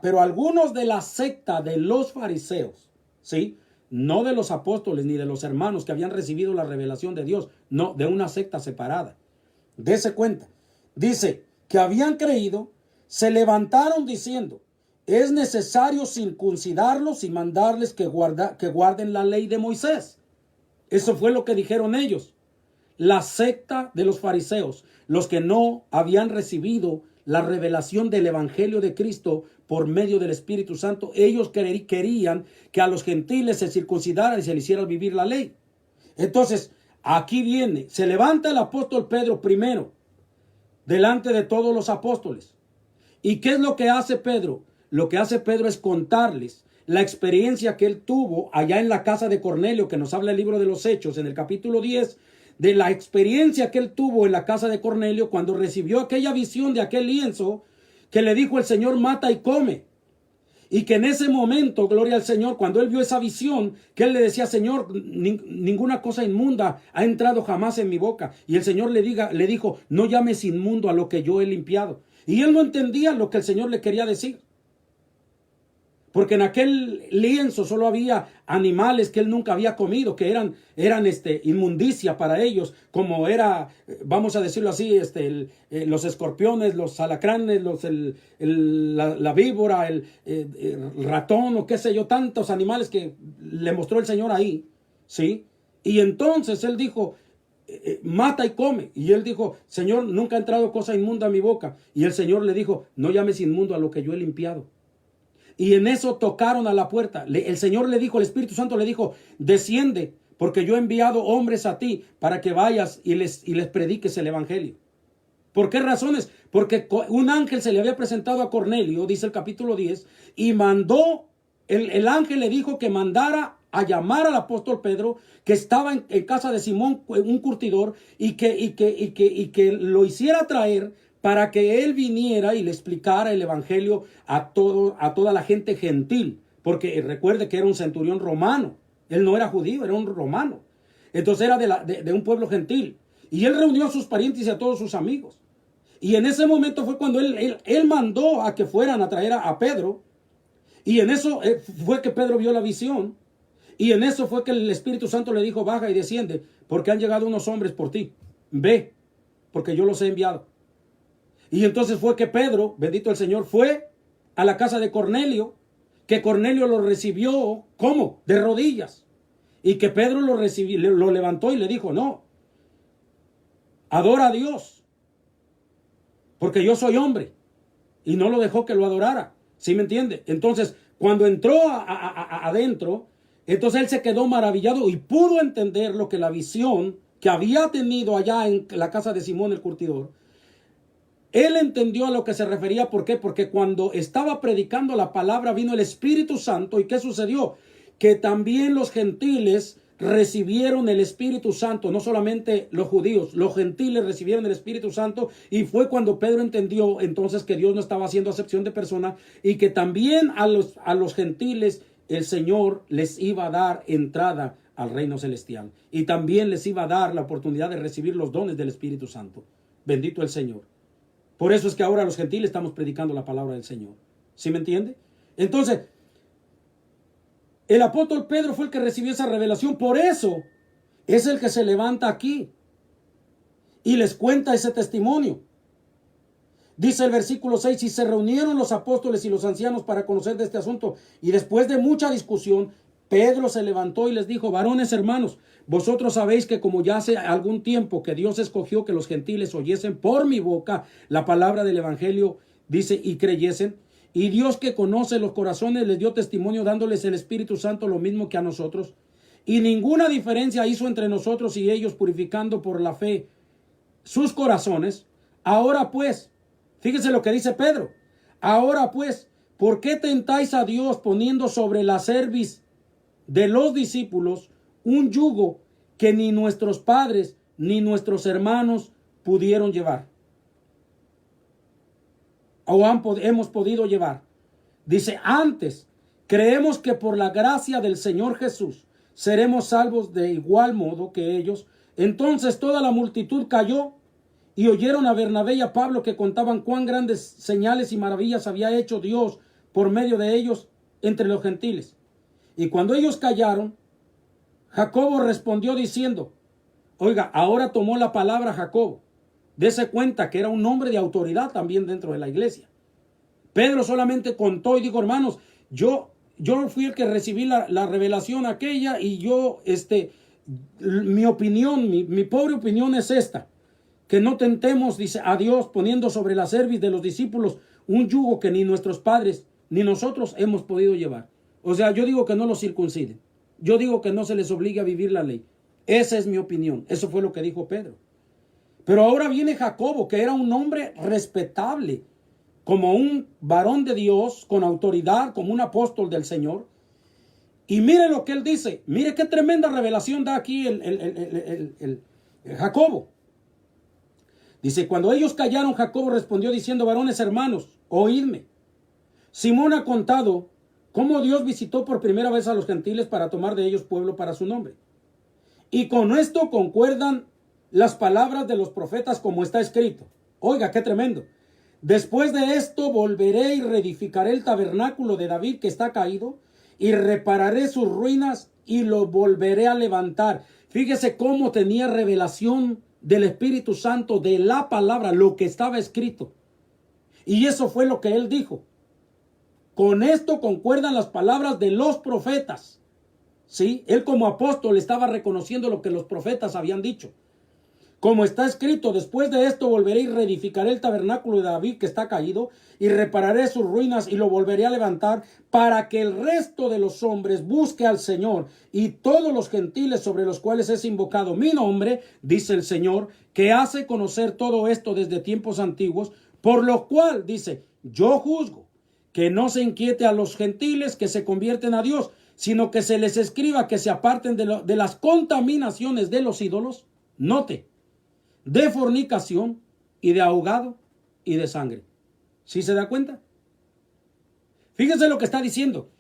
pero algunos de la secta de los fariseos, ¿sí? No de los apóstoles ni de los hermanos que habían recibido la revelación de Dios, no, de una secta separada. Dese cuenta. Dice que habían creído, se levantaron diciendo, es necesario circuncidarlos y mandarles que guarden la ley de Moisés. Eso fue lo que dijeron ellos. La secta de los fariseos, los que no habían recibido la revelación del evangelio de Cristo por medio del Espíritu Santo, ellos querían que a los gentiles se circuncidaran y se les hiciera vivir la ley. Entonces, aquí viene, se levanta el apóstol Pedro primero, delante de todos los apóstoles. ¿Y qué es lo que hace Pedro? Lo que hace Pedro es contarles la experiencia que él tuvo allá en la casa de Cornelio, que nos habla el libro de los Hechos, en el capítulo 10, de la experiencia que él tuvo en la casa de Cornelio cuando recibió aquella visión de aquel lienzo que le dijo el Señor, mata y come. Y que en ese momento, gloria al Señor, cuando él vio esa visión, que él le decía, Señor, ninguna cosa inmunda ha entrado jamás en mi boca. Y el Señor le dijo, no llames inmundo a lo que yo he limpiado. Y él no entendía lo que el Señor le quería decir. Porque en aquel lienzo solo había animales que él nunca había comido, que eran inmundicia para ellos, como era, vamos a decirlo así, los escorpiones, los alacranes, la víbora, el ratón o qué sé yo, tantos animales que le mostró el Señor ahí, ¿sí? Y entonces él dijo, mata y come. Y él dijo, Señor, nunca ha entrado cosa inmunda a mi boca. Y el Señor le dijo, no llames inmundo a lo que yo he limpiado. Y en eso tocaron a la puerta. El Señor le dijo, el Espíritu Santo le dijo, desciende, porque yo he enviado hombres a ti para que vayas y les prediques el evangelio. ¿Por qué razones? Porque un ángel se le había presentado a Cornelio, dice el capítulo 10, y mandó, el ángel le dijo que mandara a llamar al apóstol Pedro, que estaba en casa de Simón, un curtidor, y que lo hiciera traer para que él viniera y le explicara el evangelio a toda la gente gentil. Porque recuerde que era un centurión romano. Él no era judío, era un romano. Entonces era de un pueblo gentil. Y él reunió a sus parientes y a todos sus amigos. Y en ese momento fue cuando él mandó a que fueran a traer a Pedro. Y en eso fue que Pedro vio la visión. Y en eso fue que el Espíritu Santo le dijo, baja y desciende, porque han llegado unos hombres por ti. Ve, porque yo los he enviado. Y entonces fue que Pedro, bendito el Señor, fue a la casa de Cornelio, que Cornelio lo recibió, ¿cómo? De rodillas. Y que Pedro lo levantó y le dijo, no, adora a Dios, porque yo soy hombre. Y no lo dejó que lo adorara. ¿Sí me entiende? Entonces, cuando entró adentro, entonces él se quedó maravillado y pudo entender lo que la visión que había tenido allá en la casa de Simón el curtidor. Él entendió a lo que se refería. ¿Por qué? Porque cuando estaba predicando la palabra vino el Espíritu Santo. ¿Y qué sucedió? Que también los gentiles recibieron el Espíritu Santo. No solamente los judíos, los gentiles recibieron el Espíritu Santo. Y fue cuando Pedro entendió entonces que Dios no estaba haciendo acepción de persona y que también a los gentiles el Señor les iba a dar entrada al reino celestial. Y también les iba a dar la oportunidad de recibir los dones del Espíritu Santo. Bendito el Señor. Por eso es que ahora los gentiles estamos predicando la palabra del Señor. ¿Sí me entiende? Entonces, el apóstol Pedro fue el que recibió esa revelación. Por eso es el que se levanta aquí y les cuenta ese testimonio. Dice el versículo 6, y se reunieron los apóstoles y los ancianos para conocer de este asunto. Y después de mucha discusión, Pedro se levantó y les dijo, varones hermanos, vosotros sabéis que como ya hace algún tiempo que Dios escogió que los gentiles oyesen por mi boca la palabra del evangelio, dice, y creyesen. Y Dios que conoce los corazones les dio testimonio dándoles el Espíritu Santo lo mismo que a nosotros. Y ninguna diferencia hizo entre nosotros y ellos, purificando por la fe sus corazones. Ahora pues, fíjese lo que dice Pedro. Ahora pues, ¿por qué tentáis a Dios poniendo sobre la cerviz de los discípulos un yugo que ni nuestros padres ni nuestros hermanos pudieron llevar? O hemos podido llevar. Dice, antes, creemos que por la gracia del Señor Jesús seremos salvos de igual modo que ellos. Entonces toda la multitud cayó y oyeron a Bernabé y a Pablo que contaban cuán grandes señales y maravillas había hecho Dios por medio de ellos entre los gentiles. Y cuando ellos callaron, Jacobo respondió diciendo, oiga, ahora tomó la palabra Jacobo. Dese cuenta que era un hombre de autoridad también dentro de la iglesia. Pedro solamente contó y dijo, hermanos, yo fui el que recibí la revelación aquella y mi opinión, mi pobre opinión es esta, que no tentemos, dice, a Dios poniendo sobre la cerviz de los discípulos un yugo que ni nuestros padres ni nosotros hemos podido llevar. O sea, yo digo que no los circunciden. Yo digo que no se les obligue a vivir la ley. Esa es mi opinión. Eso fue lo que dijo Pedro. Pero ahora viene Jacobo, que era un hombre respetable, como un varón de Dios, con autoridad, como un apóstol del Señor. Y mire lo que él dice. Mire qué tremenda revelación da aquí el Jacobo. Dice, cuando ellos callaron, Jacobo respondió diciendo, varones hermanos, oídme. Simón ha contado cómo Dios visitó por primera vez a los gentiles para tomar de ellos pueblo para su nombre. Y con esto concuerdan las palabras de los profetas como está escrito. Oiga, qué tremendo. Después de esto volveré y reedificaré el tabernáculo de David que está caído y repararé sus ruinas y lo volveré a levantar. Fíjese cómo tenía revelación del Espíritu Santo, de la palabra, lo que estaba escrito. Y eso fue lo que él dijo. Con esto concuerdan las palabras de los profetas. ¿Sí? Él como apóstol estaba reconociendo lo que los profetas habían dicho. Como está escrito, después de esto volveré y reedificaré el tabernáculo de David que está caído, y repararé sus ruinas y lo volveré a levantar, para que el resto de los hombres busque al Señor, y todos los gentiles sobre los cuales es invocado mi nombre, dice el Señor, que hace conocer todo esto desde tiempos antiguos, por lo cual, dice, yo juzgo que no se inquiete a los gentiles que se convierten a Dios, sino que se les escriba que se aparten de las contaminaciones de los ídolos. Note, de fornicación y de ahogado y de sangre. ¿Sí se da cuenta? Fíjense lo que está diciendo.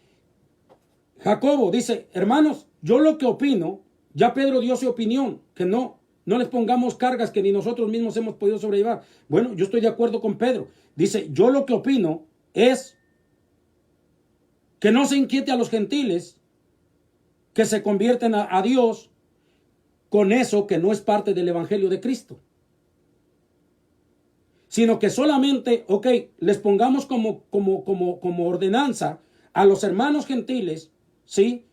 Jacobo dice, hermanos, yo lo que opino, ya Pedro dio su opinión, que no les pongamos cargas que ni nosotros mismos hemos podido sobrellevar. Bueno, yo estoy de acuerdo con Pedro. Dice, yo lo que opino es que no se inquiete a los gentiles que se convierten a Dios con eso que no es parte del evangelio de Cristo, sino que solamente, les pongamos como ordenanza a los hermanos gentiles, ¿sí?,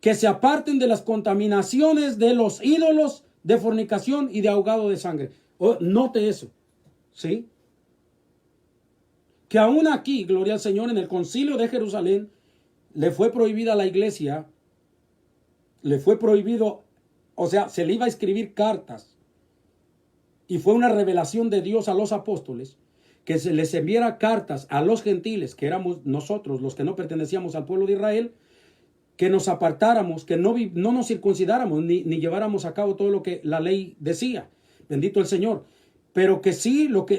que se aparten de las contaminaciones de los ídolos, de fornicación y de ahogado de sangre. Note eso, ¿sí? Que aún aquí, gloria al Señor, en el concilio de Jerusalén, le fue prohibida a la iglesia, le fue prohibido, o sea, se le iba a escribir cartas, y fue una revelación de Dios a los apóstoles, que se les enviara cartas a los gentiles, que éramos nosotros, los que no pertenecíamos al pueblo de Israel, que nos apartáramos, que no nos circuncidáramos, ni lleváramos a cabo todo lo que la ley decía, bendito el Señor, pero que sí lo que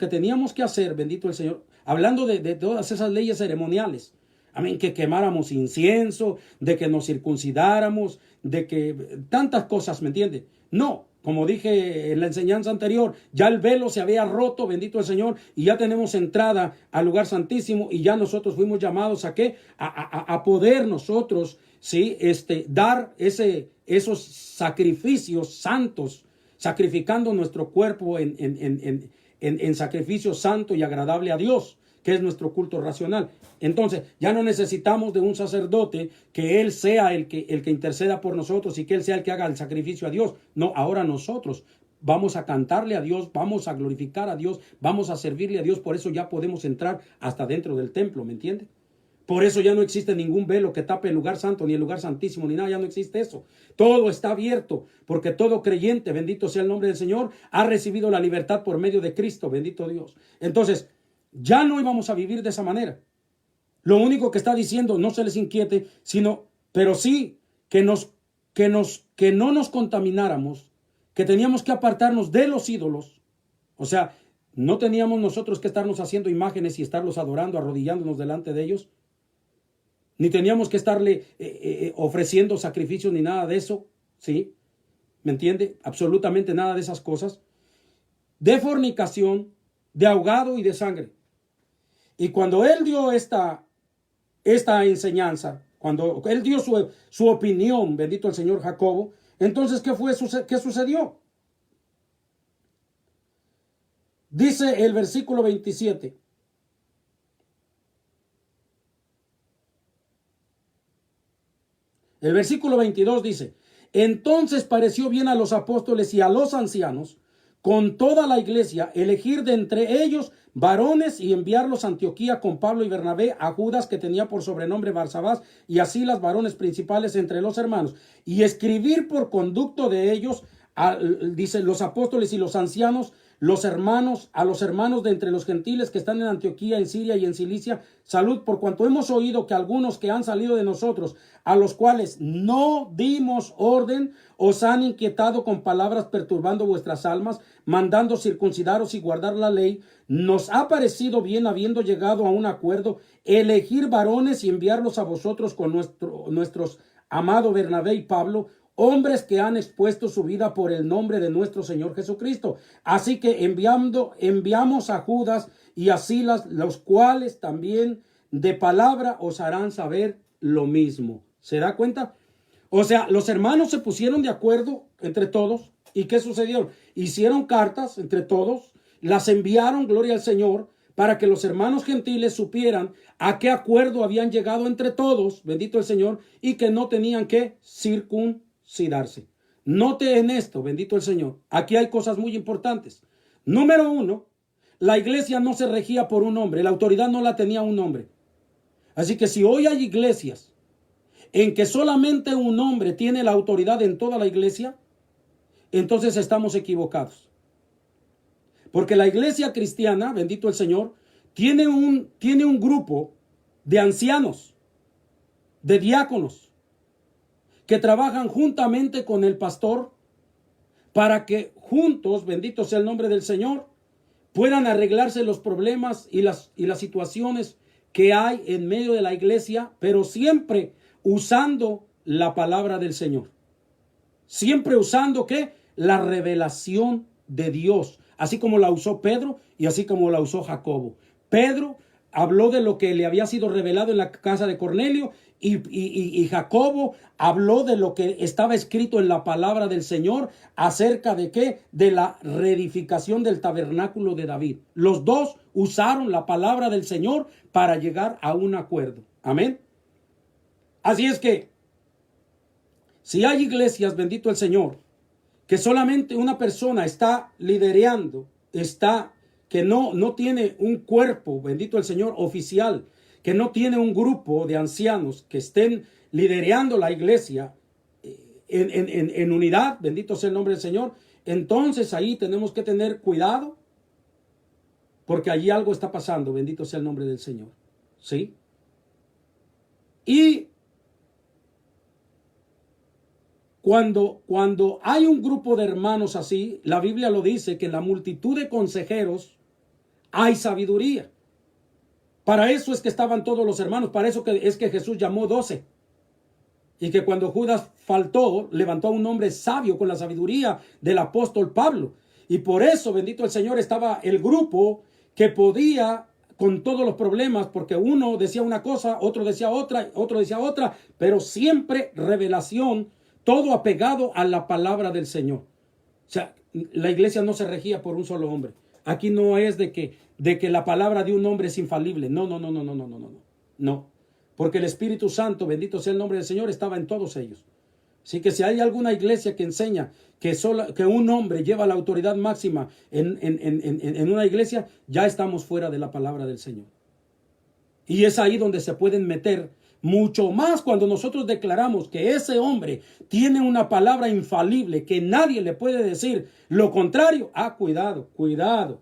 teníamos que hacer, bendito el Señor, hablando de todas esas leyes ceremoniales, amén, que quemáramos incienso, de que nos circuncidáramos, de que tantas cosas, ¿me entiende? No, como dije en la enseñanza anterior, ya el velo se había roto, bendito el Señor, y ya tenemos entrada al lugar santísimo, y ya nosotros fuimos llamados a ¿qué? A poder nosotros, ¿sí?, dar esos sacrificios santos, sacrificando nuestro cuerpo en sacrificio santo y agradable a Dios, que es nuestro culto racional. Entonces, ya no necesitamos de un sacerdote que él sea el que interceda por nosotros y que él sea el que haga el sacrificio a Dios. No, ahora nosotros vamos a cantarle a Dios, vamos a glorificar a Dios, vamos a servirle a Dios. Por eso ya podemos entrar hasta dentro del templo, ¿me entiende? Por eso ya no existe ningún velo que tape el lugar santo, ni el lugar santísimo, ni nada, ya no existe eso. Todo está abierto, porque todo creyente, bendito sea el nombre del Señor, ha recibido la libertad por medio de Cristo, bendito Dios. Entonces, ya no íbamos a vivir de esa manera. Lo único que está diciendo, no se les inquiete, pero sí que no nos contamináramos, que teníamos que apartarnos de los ídolos. O sea, no teníamos nosotros que estarnos haciendo imágenes y estarlos adorando, arrodillándonos delante de ellos. Ni teníamos que estarle ofreciendo sacrificios ni nada de eso, ¿sí? ¿Me entiende? Absolutamente nada de esas cosas. De fornicación, de ahogado y de sangre. Y cuando él dio esta enseñanza, cuando él dio su opinión, bendito el Señor Jacobo, entonces, ¿qué sucedió? Dice el versículo 27. El versículo 22 dice, entonces pareció bien a los apóstoles y a los ancianos, con toda la iglesia, elegir de entre ellos varones y enviarlos a Antioquía con Pablo y Bernabé, a Judas, que tenía por sobrenombre Barsabás, y así las varones principales entre los hermanos, y escribir por conducto de ellos, dice, los apóstoles y los ancianos, a los hermanos de entre los gentiles que están en Antioquía, en Siria y en Cilicia, salud, por cuanto hemos oído que algunos que han salido de nosotros, a los cuales no dimos orden, os han inquietado con palabras perturbando vuestras almas, mandando circuncidaros y guardar la ley. Nos ha parecido bien, habiendo llegado a un acuerdo, elegir varones y enviarlos a vosotros con nuestros amados Bernabé y Pablo, hombres que han expuesto su vida por el nombre de nuestro Señor Jesucristo. Así que enviamos a Judas y a Silas, los cuales también de palabra os harán saber lo mismo. ¿Se da cuenta? O sea, los hermanos se pusieron de acuerdo entre todos. ¿Y qué sucedió? Hicieron cartas entre todos, las enviaron, gloria al Señor, para que los hermanos gentiles supieran a qué acuerdo habían llegado entre todos, bendito el Señor, y que no tenían que circuncidarse. Note en esto, bendito el Señor, aquí hay cosas muy importantes. Número uno, la iglesia no se regía por un hombre, la autoridad no la tenía un hombre. Así que si hoy hay iglesias en que solamente un hombre tiene la autoridad en toda la iglesia, entonces estamos equivocados. Porque la iglesia cristiana, bendito el Señor, tiene un grupo de ancianos, de diáconos, que trabajan juntamente con el pastor para que juntos, bendito sea el nombre del Señor, puedan arreglarse los problemas y las situaciones que hay en medio de la iglesia, pero siempre usando la palabra del Señor. Siempre usando, ¿qué? La revelación de Dios, así como la usó Pedro y así como la usó Jacobo. Pedro habló de lo que le había sido revelado en la casa de Cornelio y Jacobo habló de lo que estaba escrito en la palabra del Señor acerca de qué, de la reedificación del tabernáculo de David. Los dos usaron la palabra del Señor para llegar a un acuerdo. Amén. Así es que si hay iglesias, bendito el Señor, que solamente una persona está liderando, que no tiene un cuerpo, bendito el Señor, oficial, que no tiene un grupo de ancianos que estén liderando la iglesia en unidad, bendito sea el nombre del Señor, entonces ahí tenemos que tener cuidado, porque allí algo está pasando, bendito sea el nombre del Señor. ¿Sí? Y cuando hay un grupo de hermanos así, la Biblia lo dice, que en la multitud de consejeros hay sabiduría. Para eso es que estaban todos los hermanos, para eso es que Jesús llamó 12. Y que cuando Judas faltó, levantó a un hombre sabio con la sabiduría del apóstol Pablo. Y por eso, bendito el Señor, estaba el grupo que podía con todos los problemas, porque uno decía una cosa, otro decía otra, pero siempre revelación, todo apegado a la palabra del Señor. O sea, la iglesia no se regía por un solo hombre. Aquí no es de que la palabra de un hombre es infalible. No. Porque el Espíritu Santo, bendito sea el nombre del Señor, estaba en todos ellos. Así que si hay alguna iglesia que enseña que un hombre lleva la autoridad máxima en una iglesia, ya estamos fuera de la palabra del Señor. Y es ahí donde se pueden meter mucho más cuando nosotros declaramos que ese hombre tiene una palabra infalible, que nadie le puede decir lo contrario. Cuidado,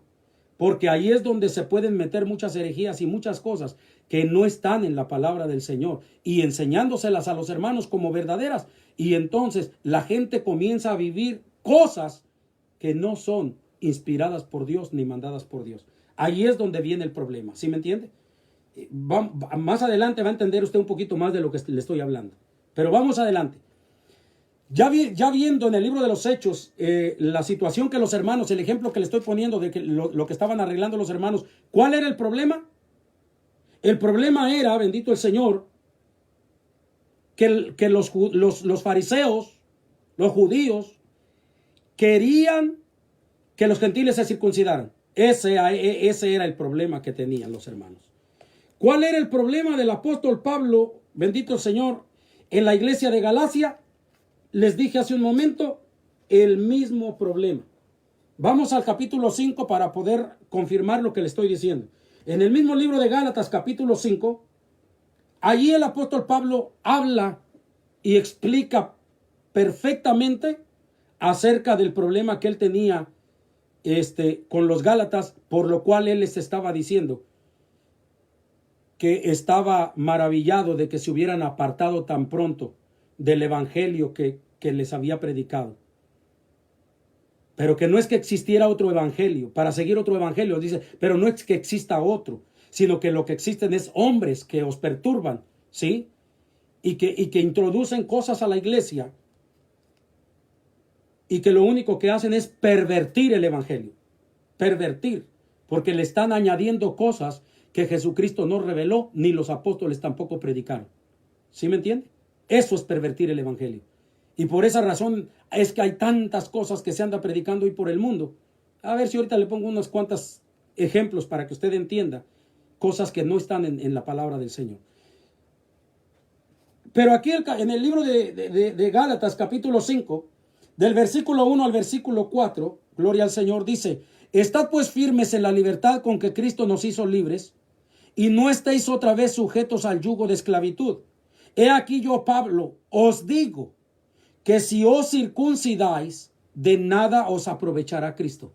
porque ahí es donde se pueden meter muchas herejías y muchas cosas que no están en la palabra del Señor y enseñándoselas a los hermanos como verdaderas. Y entonces la gente comienza a vivir cosas que no son inspiradas por Dios ni mandadas por Dios. Ahí es donde viene el problema. ¿Sí me entiende? Más adelante va a entender usted un poquito más de lo que le estoy hablando. Pero vamos adelante. Ya viendo en el libro de los Hechos la situación que los hermanos, el ejemplo que le estoy poniendo de que lo que estaban arreglando los hermanos, ¿cuál era el problema? El problema era, bendito el Señor, que los fariseos, los judíos, querían que los gentiles se circuncidaran. Ese era el problema que tenían los hermanos. ¿Cuál era el problema del apóstol Pablo, bendito el Señor, en la iglesia de Galacia? Les dije hace un momento, el mismo problema. Vamos al capítulo 5 para poder confirmar lo que le estoy diciendo. En el mismo libro de Gálatas, capítulo 5, allí el apóstol Pablo habla y explica perfectamente acerca del problema que él tenía con los Gálatas, por lo cual él les estaba diciendo que estaba maravillado de que se hubieran apartado tan pronto del evangelio que les había predicado. Pero que no es que existiera otro evangelio, para seguir otro evangelio, dice, pero no es que exista otro, sino que lo que existen es hombres que os perturban, ¿sí? Y que introducen cosas a la iglesia y que lo único que hacen es pervertir el evangelio, pervertir, porque le están añadiendo cosas que Jesucristo no reveló, ni los apóstoles tampoco predicaron. ¿Sí me entiende? Eso es pervertir el evangelio. Y por esa razón es que hay tantas cosas que se anda predicando hoy por el mundo. A ver si ahorita le pongo unos cuantos ejemplos para que usted entienda cosas que no están en la palabra del Señor. Pero aquí en el libro de Gálatas, capítulo 5, Del versículo 1 al versículo 4, gloria al Señor, dice: estad pues firmes en la libertad con que Cristo nos hizo libres, y no estéis otra vez sujetos al yugo de esclavitud. He aquí yo, Pablo, os digo que si os circuncidáis, de nada os aprovechará Cristo.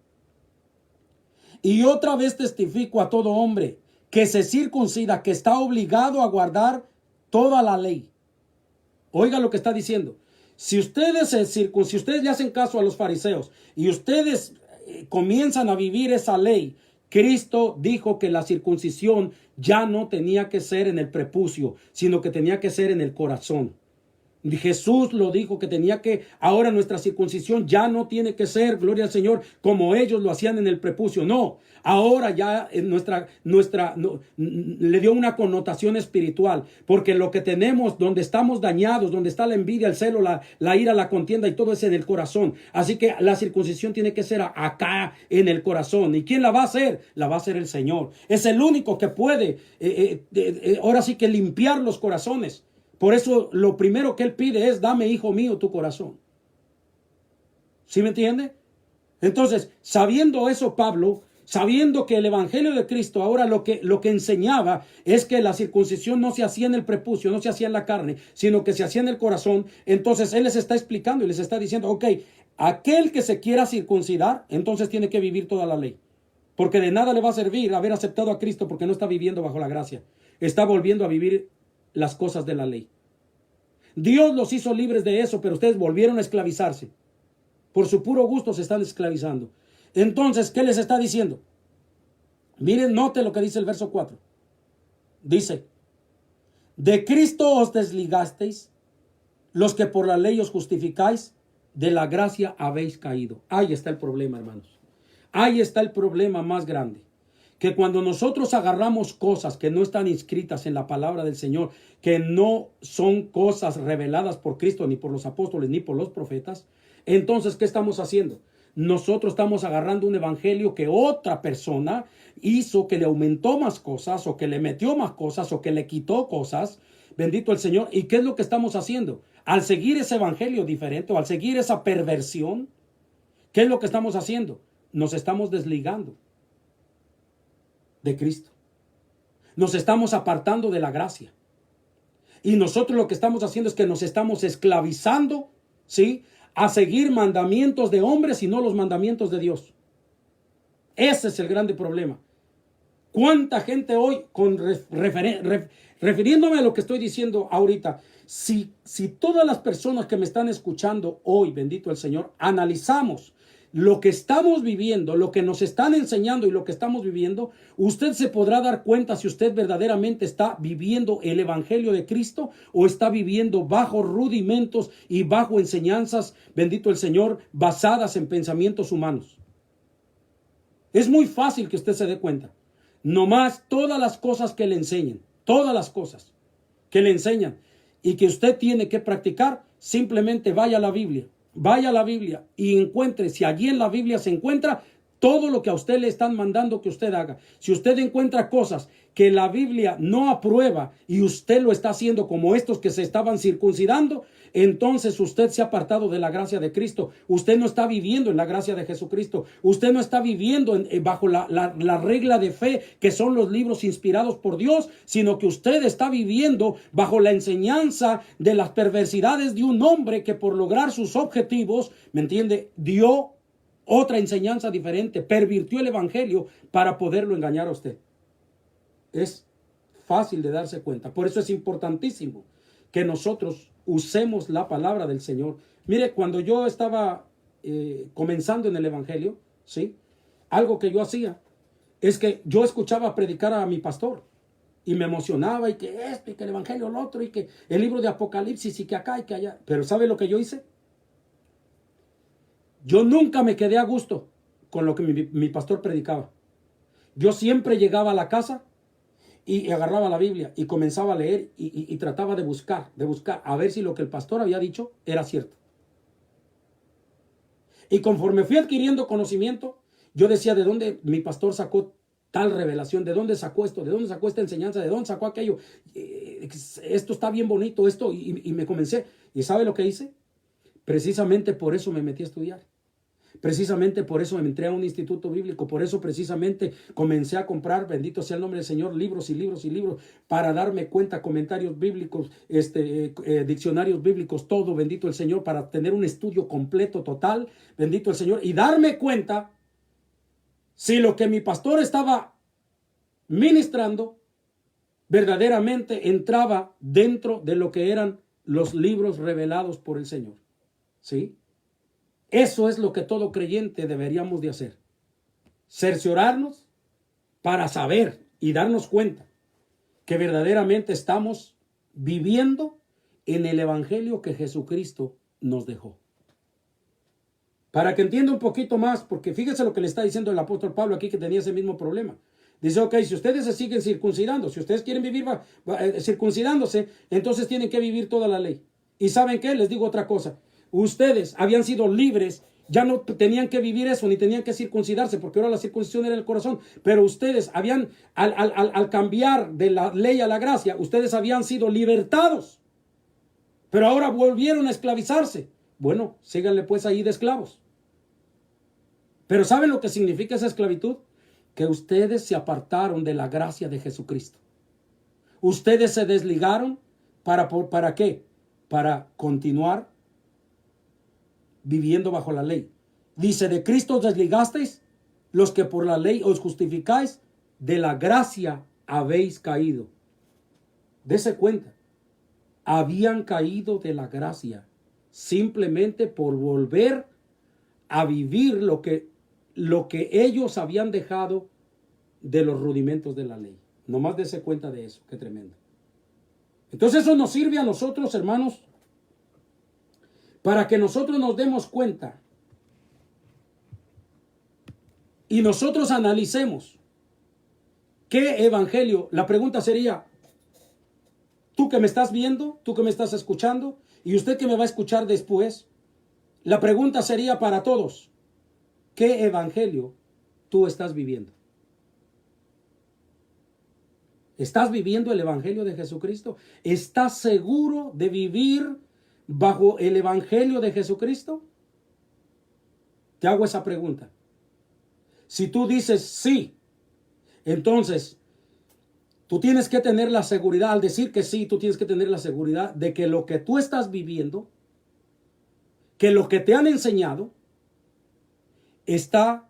Y otra vez testifico a todo hombre que se circuncida, que está obligado a guardar toda la ley. Oiga lo que está diciendo. Si ustedes si ustedes le hacen caso a los fariseos y ustedes comienzan a vivir esa ley, Cristo dijo que la circuncisión ya no tenía que ser en el prepucio, sino que tenía que ser en el corazón. Jesús lo dijo que tenía que, ahora nuestra circuncisión ya no tiene que ser, gloria al Señor, como ellos lo hacían en el prepucio. No, ahora ya le dio una connotación espiritual, porque lo que tenemos, donde estamos dañados, donde está la envidia, el celo, la ira, la contienda y todo es en el corazón. Así que la circuncisión tiene que ser acá en el corazón. ¿Y quién la va a hacer? La va a hacer el Señor. Es el único que puede, ahora sí que limpiar los corazones. Por eso lo primero que él pide es: dame, hijo mío, tu corazón. ¿Sí me entiende? Entonces, sabiendo eso, Pablo, sabiendo que el evangelio de Cristo ahora lo que enseñaba es que la circuncisión no se hacía en el prepucio, no se hacía en la carne, sino que se hacía en el corazón. Entonces él les está explicando y les está diciendo: ok, aquel que se quiera circuncidar, entonces tiene que vivir toda la ley. Porque de nada le va a servir haber aceptado a Cristo, porque no está viviendo bajo la gracia. Está volviendo a vivir las cosas de la ley. Dios los hizo libres de eso, pero ustedes volvieron a esclavizarse. Por su puro gusto se están esclavizando. Entonces, ¿qué les está diciendo? Miren, note lo que dice el verso 4. Dice: de Cristo os desligasteis, los que por la ley os justificáis, de la gracia habéis caído. Ahí está el problema, hermanos. Ahí está el problema más grande. Que cuando nosotros agarramos cosas que no están inscritas en la palabra del Señor, que no son cosas reveladas por Cristo, ni por los apóstoles, ni por los profetas, entonces, ¿qué estamos haciendo? Nosotros estamos agarrando un evangelio que otra persona hizo, que le aumentó más cosas, o que le metió más cosas, o que le quitó cosas. Bendito el Señor. ¿Y qué es lo que estamos haciendo? Al seguir ese evangelio diferente, o al seguir esa perversión, ¿qué es lo que estamos haciendo? Nos estamos desligando de Cristo. Nos estamos apartando de la gracia. Y nosotros lo que estamos haciendo es que nos estamos esclavizando, ¿sí?, a seguir mandamientos de hombres y no los mandamientos de Dios. Ese es el grande problema. ¿Cuánta gente hoy, refiriéndome a lo que estoy diciendo ahorita, si todas las personas que me están escuchando hoy, bendito el Señor, analizamos lo que estamos viviendo, lo que nos están enseñando y lo que estamos viviendo, usted se podrá dar cuenta si usted verdaderamente está viviendo el evangelio de Cristo o está viviendo bajo rudimentos y bajo enseñanzas, bendito el Señor, basadas en pensamientos humanos. Es muy fácil que usted se dé cuenta. Nomás todas las cosas que le enseñen, todas las cosas que le enseñan y que usted tiene que practicar, simplemente vaya a la Biblia. Vaya a la Biblia y encuentre, si allí en la Biblia se encuentra todo lo que a usted le están mandando que usted haga. Si usted encuentra cosas que la Biblia no aprueba y usted lo está haciendo como estos que se estaban circuncidando, entonces usted se ha apartado de la gracia de Cristo. Usted no está viviendo en la gracia de Jesucristo. Usted no está viviendo bajo la regla de fe que son los libros inspirados por Dios, sino que usted está viviendo bajo la enseñanza de las perversidades de un hombre que por lograr sus objetivos, ¿me entiende?, dio otra enseñanza diferente, pervirtió el evangelio para poderlo engañar a usted. Es fácil de darse cuenta. Por eso es importantísimo que nosotros usemos la palabra del Señor. Mire, cuando yo estaba comenzando en el evangelio, ¿sí?, algo que yo hacía es que yo escuchaba predicar a mi pastor y me emocionaba, y que esto, y que el evangelio, lo otro, y que el libro de Apocalipsis, y que acá y que allá. Pero ¿sabe lo que yo hice? Yo nunca me quedé a gusto con lo que mi pastor predicaba. Yo siempre llegaba a la casa y agarraba la Biblia y comenzaba a leer y trataba de buscar a ver si lo que el pastor había dicho era cierto. Y conforme fui adquiriendo conocimiento, yo decía: ¿de dónde mi pastor sacó tal revelación? ¿De dónde sacó esto? ¿De dónde sacó esta enseñanza? ¿De dónde sacó aquello? Esto está bien bonito, esto. Y me comencé. ¿Y sabe lo que hice? Precisamente por eso me metí a estudiar. Precisamente por eso entré a un instituto bíblico. Por eso precisamente comencé a comprar, bendito sea el nombre del Señor, libros y libros y libros para darme cuenta, comentarios bíblicos, diccionarios bíblicos, todo, bendito el Señor, para tener un estudio completo, total, bendito el Señor, y darme cuenta si lo que mi pastor estaba ministrando verdaderamente entraba dentro de lo que eran los libros revelados por el Señor. ¿Sí? Eso es lo que todo creyente deberíamos de hacer. Cerciorarnos para saber y darnos cuenta que verdaderamente estamos viviendo en el evangelio que Jesucristo nos dejó. Para que entienda un poquito más, porque fíjese lo que le está diciendo el apóstol Pablo aquí, que tenía ese mismo problema. Dice, ok, si ustedes se siguen circuncidando, si ustedes quieren vivir circuncidándose, entonces tienen que vivir toda la ley. ¿Y saben qué? Les digo otra cosa. Ustedes habían sido libres, ya no tenían que vivir eso, ni tenían que circuncidarse, porque ahora la circuncisión era el corazón. Pero ustedes habían, al cambiar de la ley a la gracia, ustedes habían sido libertados. Pero ahora volvieron a esclavizarse. Bueno, síganle pues ahí de esclavos. Pero ¿saben lo que significa esa esclavitud? Que ustedes se apartaron de la gracia de Jesucristo. Ustedes se desligaron ¿para qué? Para continuar viviendo bajo la ley. Dice, de Cristo os desligasteis, los que por la ley os justificáis, de la gracia habéis caído. Dese cuenta, habían caído de la gracia simplemente por volver a vivir lo que ellos habían dejado de los rudimentos de la ley. Nomás dese cuenta de eso, qué tremendo. Entonces eso nos sirve a nosotros, hermanos, para que nosotros nos demos cuenta y nosotros analicemos qué evangelio. La pregunta sería, tú que me estás viendo, tú que me estás escuchando, y usted que me va a escuchar después, la pregunta sería para todos, ¿qué evangelio tú estás viviendo? ¿Estás viviendo el evangelio de Jesucristo? ¿Estás seguro de vivir bajo el evangelio de Jesucristo? Te hago esa pregunta. Si tú dices sí, entonces tú tienes que tener la seguridad, al decir que sí, tú tienes que tener la seguridad de que lo que tú estás viviendo, que lo que te han enseñado, está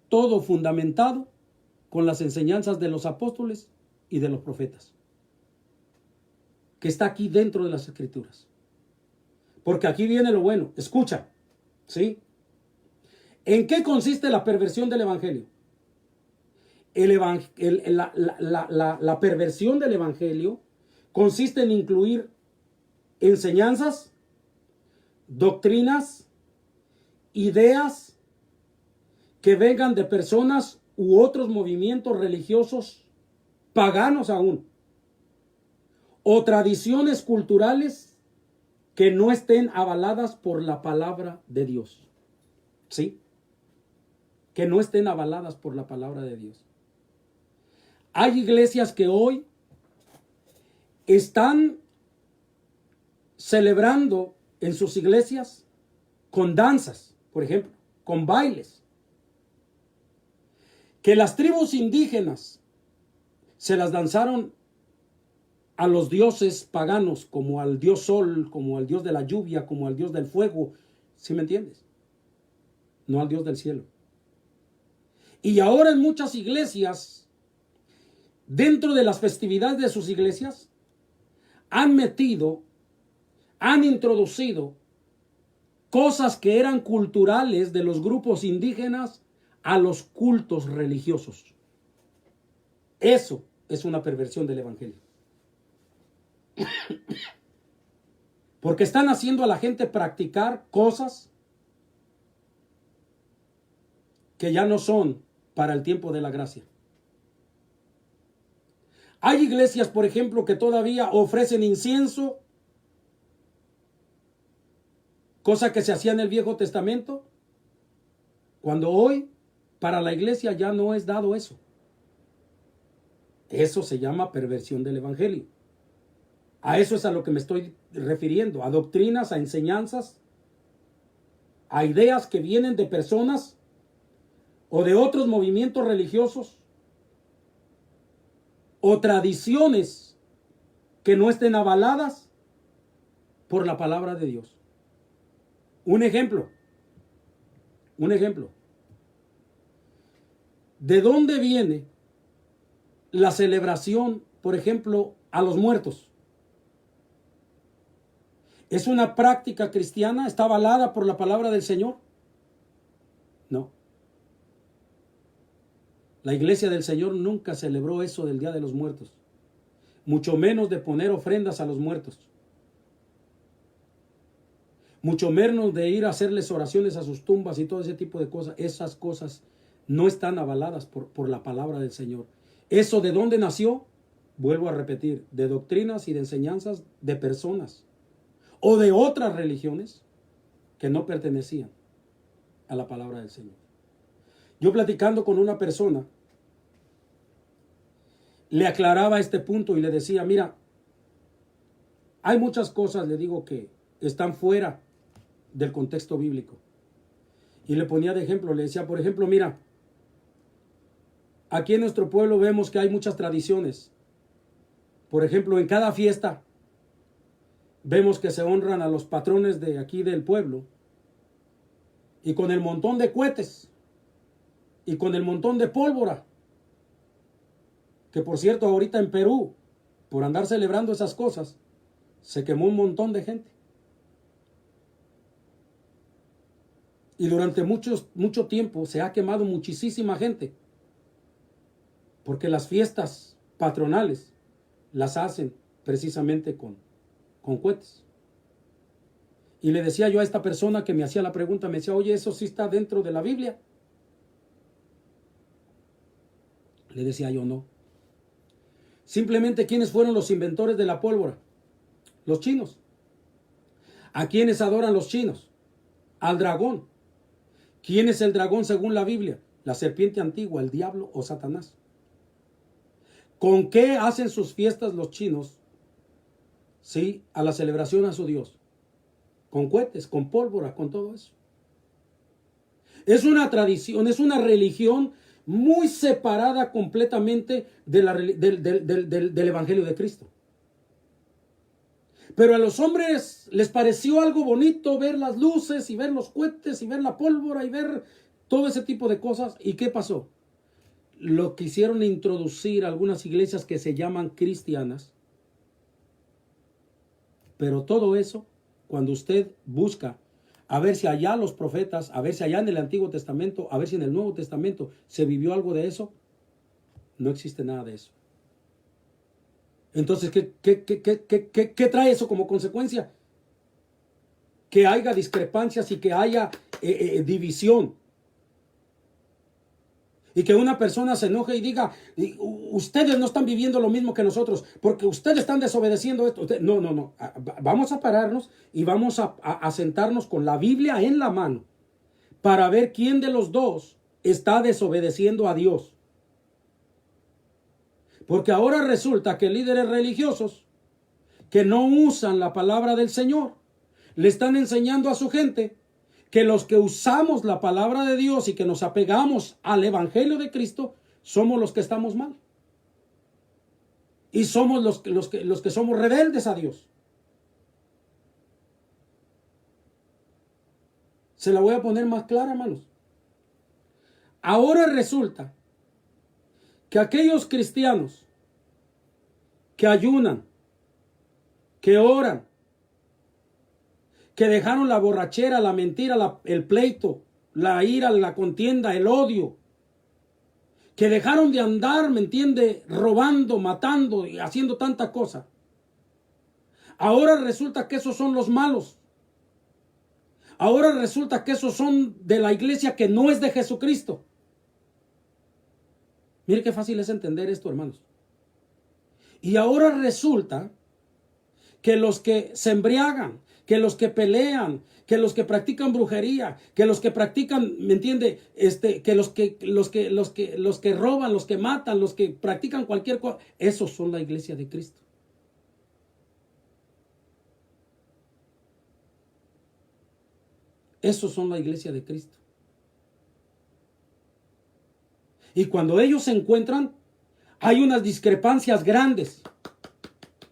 todo fundamentado con las enseñanzas de los apóstoles y de los profetas, que está aquí dentro de las Escrituras. Porque aquí viene lo bueno. Escucha, ¿sí? ¿En qué consiste la perversión del evangelio? La perversión del evangelio consiste en incluir enseñanzas, doctrinas, ideas que vengan de personas u otros movimientos religiosos paganos aún, o tradiciones culturales que no estén avaladas por la palabra de Dios. ¿Sí? Que no estén avaladas por la palabra de Dios. Hay iglesias que hoy están celebrando en sus iglesias con danzas, por ejemplo, con bailes, que las tribus indígenas se las danzaron a los dioses paganos, como al dios sol, como al dios de la lluvia, como al dios del fuego. ¿Sí me entiendes? No al dios del cielo. Y ahora en muchas iglesias, dentro de las festividades de sus iglesias, han introducido cosas que eran culturales de los grupos indígenas a los cultos religiosos. Eso es una perversión del evangelio. Porque están haciendo a la gente practicar cosas que ya no son para el tiempo de la gracia. Hay iglesias, por ejemplo, que todavía ofrecen incienso, cosa que se hacía en el Viejo Testamento, cuando hoy para la iglesia ya no es dado eso. Eso se llama perversión del evangelio. A eso es a lo que me estoy refiriendo, a doctrinas, a enseñanzas a ideas que vienen de personas o de otros movimientos religiosos o tradiciones que no estén avaladas por la palabra de Dios. Un ejemplo. ¿De dónde viene la celebración, por ejemplo, a los muertos? ¿Es una práctica cristiana? ¿Está avalada por la palabra del Señor? No. La iglesia del Señor nunca celebró eso del Día de los Muertos, mucho menos de poner ofrendas a los muertos, mucho menos de ir a hacerles oraciones a sus tumbas y todo ese tipo de cosas. Esas cosas no están avaladas por la palabra del Señor. ¿Eso de dónde nació? Vuelvo a repetir, de doctrinas y de enseñanzas de personas o de otras religiones que no pertenecían a la palabra del Señor. Yo platicando con una persona, le aclaraba este punto y le decía, mira, hay muchas cosas, le digo, que están fuera del contexto bíblico. Y le ponía de ejemplo, le decía, por ejemplo, mira, aquí en nuestro pueblo vemos que hay muchas tradiciones. Por ejemplo, en cada fiesta vemos que se honran a los patrones de aquí del pueblo. Y con el montón de cohetes y con el montón de pólvora, que por cierto ahorita en Perú, por andar celebrando esas cosas, se quemó un montón de gente. Y durante mucho tiempo se ha quemado muchísima gente, porque las fiestas patronales las hacen precisamente con cohetes. Y le decía yo a esta persona que me hacía la pregunta, me decía, oye, ¿eso sí está dentro de la Biblia? Le decía yo, no. Simplemente, ¿quiénes fueron los inventores de la pólvora? Los chinos. ¿A quiénes adoran los chinos? Al dragón. ¿Quién es el dragón según la Biblia? La serpiente antigua, el diablo o Satanás. ¿Con qué hacen sus fiestas los chinos? Sí, a la celebración a su Dios. Con cohetes, con pólvora, con todo eso. Es una tradición, es una religión muy separada completamente del Evangelio de Cristo. Pero a los hombres les pareció algo bonito ver las luces y ver los cohetes y ver la pólvora y ver todo ese tipo de cosas. ¿Y qué pasó? Lo quisieron introducir a algunas iglesias que se llaman cristianas. Pero todo eso, cuando usted busca a ver si allá los profetas, a ver si allá en el Antiguo Testamento, a ver si en el Nuevo Testamento se vivió algo de eso, no existe nada de eso. Entonces, ¿qué trae eso como consecuencia? Que haya discrepancias y que haya división. Y que una persona se enoje y diga, ustedes no están viviendo lo mismo que nosotros, porque ustedes están desobedeciendo esto. No. Vamos a pararnos y vamos a sentarnos con la Biblia en la mano para ver quién de los dos está desobedeciendo a Dios. Porque ahora resulta que líderes religiosos que no usan la palabra del Señor le están enseñando a su gente que los que usamos la palabra de Dios y que nos apegamos al Evangelio de Cristo somos los que estamos mal. Y somos los que somos rebeldes a Dios. Se la voy a poner más clara, hermanos. Ahora resulta que aquellos cristianos que ayunan, que oran, que dejaron la borrachera, la mentira, el pleito, la ira, la contienda, el odio, que dejaron de andar, ¿me entiende?, robando, matando y haciendo tanta cosa. Ahora resulta que esos son los malos. Ahora resulta que esos son de la iglesia que no es de Jesucristo. Mire qué fácil es entender esto, hermanos. Y ahora resulta que los que se embriagan, que los que pelean, que los que practican brujería, que los que practican, ¿me entiende? Que los que roban, los que matan, los que practican cualquier cosa, esos son la iglesia de Cristo. Esos son la iglesia de Cristo. Y cuando ellos se encuentran, hay unas discrepancias grandes.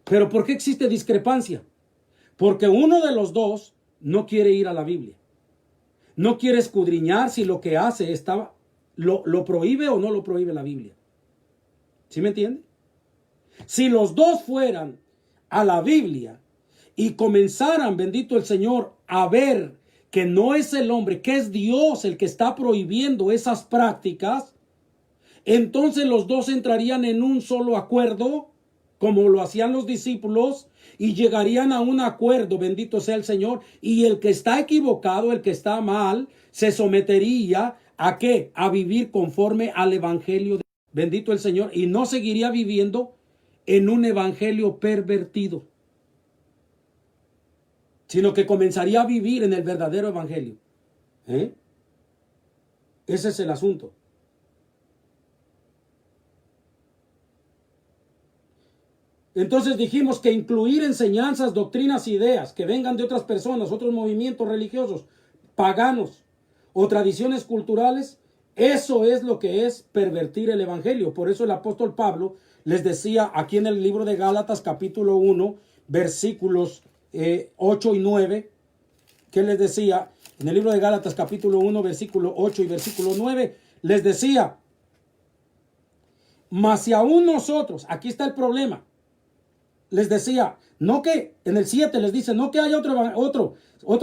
¿Pero por qué existe discrepancia? Porque uno de los dos no quiere ir a la Biblia. No quiere escudriñar si lo que hace lo prohíbe o no lo prohíbe la Biblia. ¿Sí me entiende? Si los dos fueran a la Biblia y comenzaran, bendito el Señor, a ver que no es el hombre, que es Dios el que está prohibiendo esas prácticas, entonces los dos entrarían en un solo acuerdo, como lo hacían los discípulos, y llegarían a un acuerdo, bendito sea el Señor, y el que está equivocado, el que está mal, se sometería ¿a qué? A vivir conforme al evangelio de bendito el Señor, y no seguiría viviendo en un evangelio pervertido, sino que comenzaría a vivir en el verdadero evangelio. Ese es el asunto. Entonces dijimos que incluir enseñanzas, doctrinas, ideas que vengan de otras personas, otros movimientos religiosos, paganos o tradiciones culturales, eso es lo que es pervertir el evangelio. Por eso el apóstol Pablo les decía aquí en el libro de Gálatas capítulo 1, versículos 8 y 9, ¿qué les decía? En el libro de Gálatas capítulo 1, versículo 8 y versículo 9, les decía, mas si aún nosotros, aquí está el problema, les decía, no que, en el 7 les dice, no que haya otro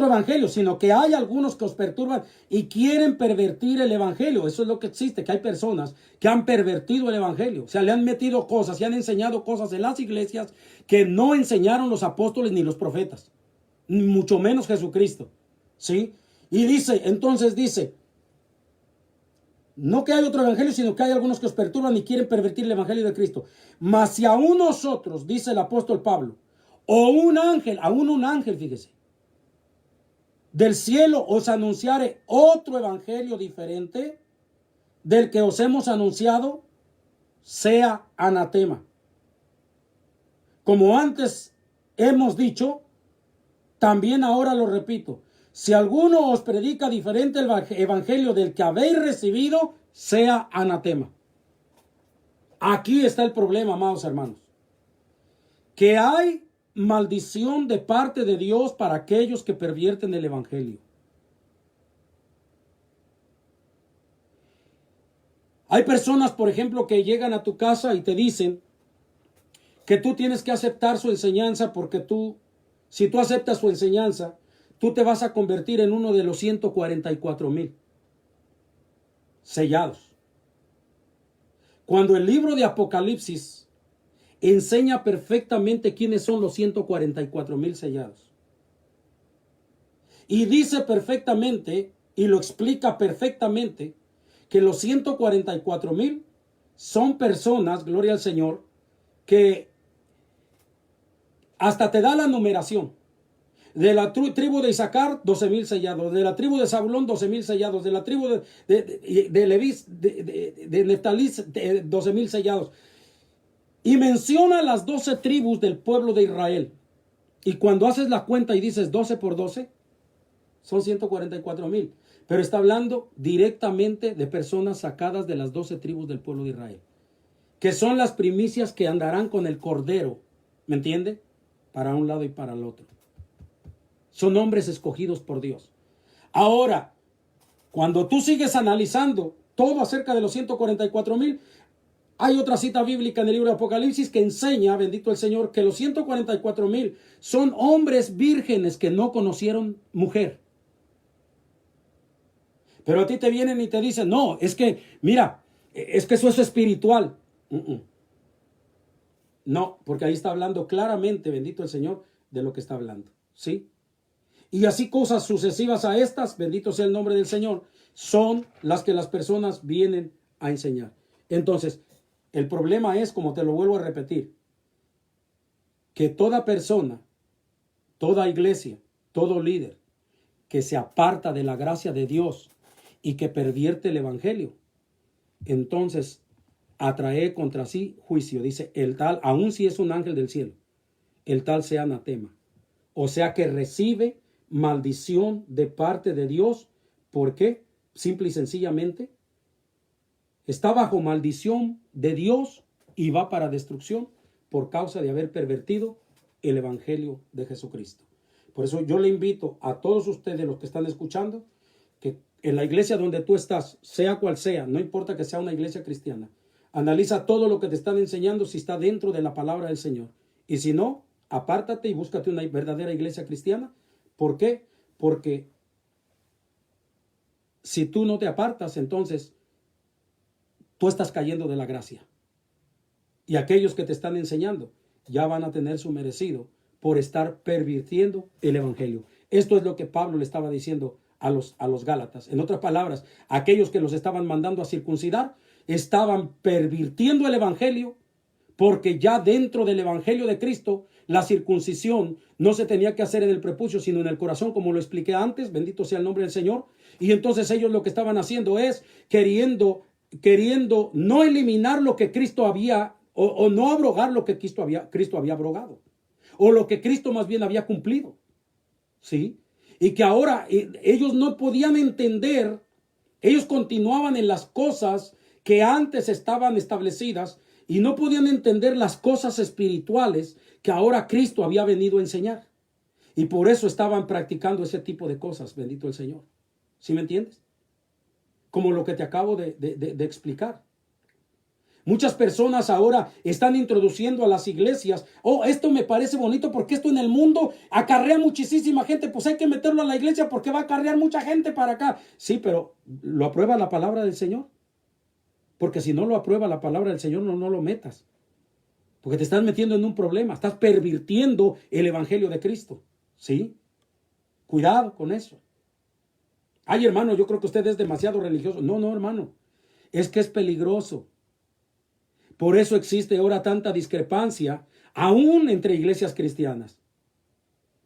evangelio, sino que hay algunos que os perturban y quieren pervertir el evangelio. Eso es lo que existe, que hay personas que han pervertido el evangelio. O sea, le han metido cosas y han enseñado cosas en las iglesias que no enseñaron los apóstoles ni los profetas, mucho menos Jesucristo. ¿Sí? Y dice, entonces dice, no que hay otro evangelio, sino que hay algunos que os perturban y quieren pervertir el evangelio de Cristo. Mas si aún nosotros, dice el apóstol Pablo, o un ángel, aún un ángel, fíjese, del cielo os anunciare otro evangelio diferente del que os hemos anunciado, sea anatema. Como antes hemos dicho, también ahora lo repito, si alguno os predica diferente el evangelio del que habéis recibido, sea anatema. Aquí está el problema, amados hermanos. Que hay maldición de parte de Dios para aquellos que pervierten el evangelio. Hay personas, por ejemplo, que llegan a tu casa y te dicen que tú tienes que aceptar su enseñanza porque si tú aceptas su enseñanza, tú te vas a convertir en uno de los 144,000 sellados. Cuando el libro de Apocalipsis enseña perfectamente quiénes son los 144,000 sellados. Y dice perfectamente, y lo explica perfectamente, que los 144,000 son personas, gloria al Señor, que hasta te da la numeración. De la tribu de Isaacar, 12,000 sellados. De la tribu de Zabulón, 12,000 sellados. De la tribu de Leví, de Neftalí, 12,000 sellados. Y menciona las 12 tribus del pueblo de Israel. Y cuando haces la cuenta y dices 12 por 12, son 144,000. Pero está hablando directamente de personas sacadas de las 12 tribus del pueblo de Israel, que son las primicias que andarán con el Cordero. ¿Me entiende? Para un lado y para el otro. Son hombres escogidos por Dios. Ahora, cuando tú sigues analizando todo acerca de los 144,000, hay otra cita bíblica en el libro de Apocalipsis que enseña, bendito el Señor, que los 144,000 son hombres vírgenes que no conocieron mujer. Pero a ti te vienen y te dicen, no, es que, mira, es que eso es espiritual. No, porque ahí está hablando claramente, bendito el Señor, de lo que está hablando. ¿Sí? Y así cosas sucesivas a estas, bendito sea el nombre del Señor, son las que las personas vienen a enseñar. Entonces, el problema es, como te lo vuelvo a repetir, que toda persona, toda iglesia, todo líder que se aparta de la gracia de Dios y que pervierte el evangelio, entonces atrae contra sí juicio. Dice, el tal, aun si es un ángel del cielo, el tal sea anatema. O sea que recibe maldición de parte de Dios. ¿Por qué? Simple y sencillamente, está bajo maldición de Dios y va para destrucción por causa de haber pervertido el evangelio de Jesucristo. Por eso yo le invito a todos ustedes, los que están escuchando, que en la iglesia donde tú estás, sea cual sea, no importa que sea una iglesia cristiana, analiza todo lo que te están enseñando si está dentro de la palabra del Señor. Y si no, apártate y búscate una verdadera iglesia cristiana. ¿Por qué? Porque si tú no te apartas, entonces tú estás cayendo de la gracia. Y aquellos que te están enseñando ya van a tener su merecido por estar pervirtiendo el evangelio. Esto es lo que Pablo le estaba diciendo a los Gálatas. En otras palabras, aquellos que los estaban mandando a circuncidar estaban pervirtiendo el evangelio, porque ya dentro del evangelio de Cristo la circuncisión no se tenía que hacer en el prepucio, sino en el corazón, como lo expliqué antes. Bendito sea el nombre del Señor. Y entonces ellos lo que estaban haciendo es queriendo no eliminar lo que Cristo había, o no abrogar lo que Cristo había abrogado, o lo que Cristo más bien había cumplido, ¿sí? Y que ahora ellos no podían entender, ellos continuaban en las cosas que antes estaban establecidas y no podían entender las cosas espirituales que ahora Cristo había venido a enseñar. Y por eso estaban practicando ese tipo de cosas, bendito el Señor. ¿Sí me entiendes? Como lo que te acabo de explicar. Muchas personas ahora están introduciendo a las iglesias. Oh, esto me parece bonito porque esto en el mundo acarrea muchísima gente. Pues hay que meterlo a la iglesia porque va a acarrear mucha gente para acá. Sí, pero ¿lo aprueba la palabra del Señor? Porque si no lo aprueba la palabra del Señor, no lo metas. Porque te estás metiendo en un problema. Estás pervirtiendo el evangelio de Cristo. ¿Sí? Cuidado con eso. Ay, hermano, yo creo que usted es demasiado religioso. No, hermano. Es que es peligroso. Por eso existe ahora tanta discrepancia, aún entre iglesias cristianas.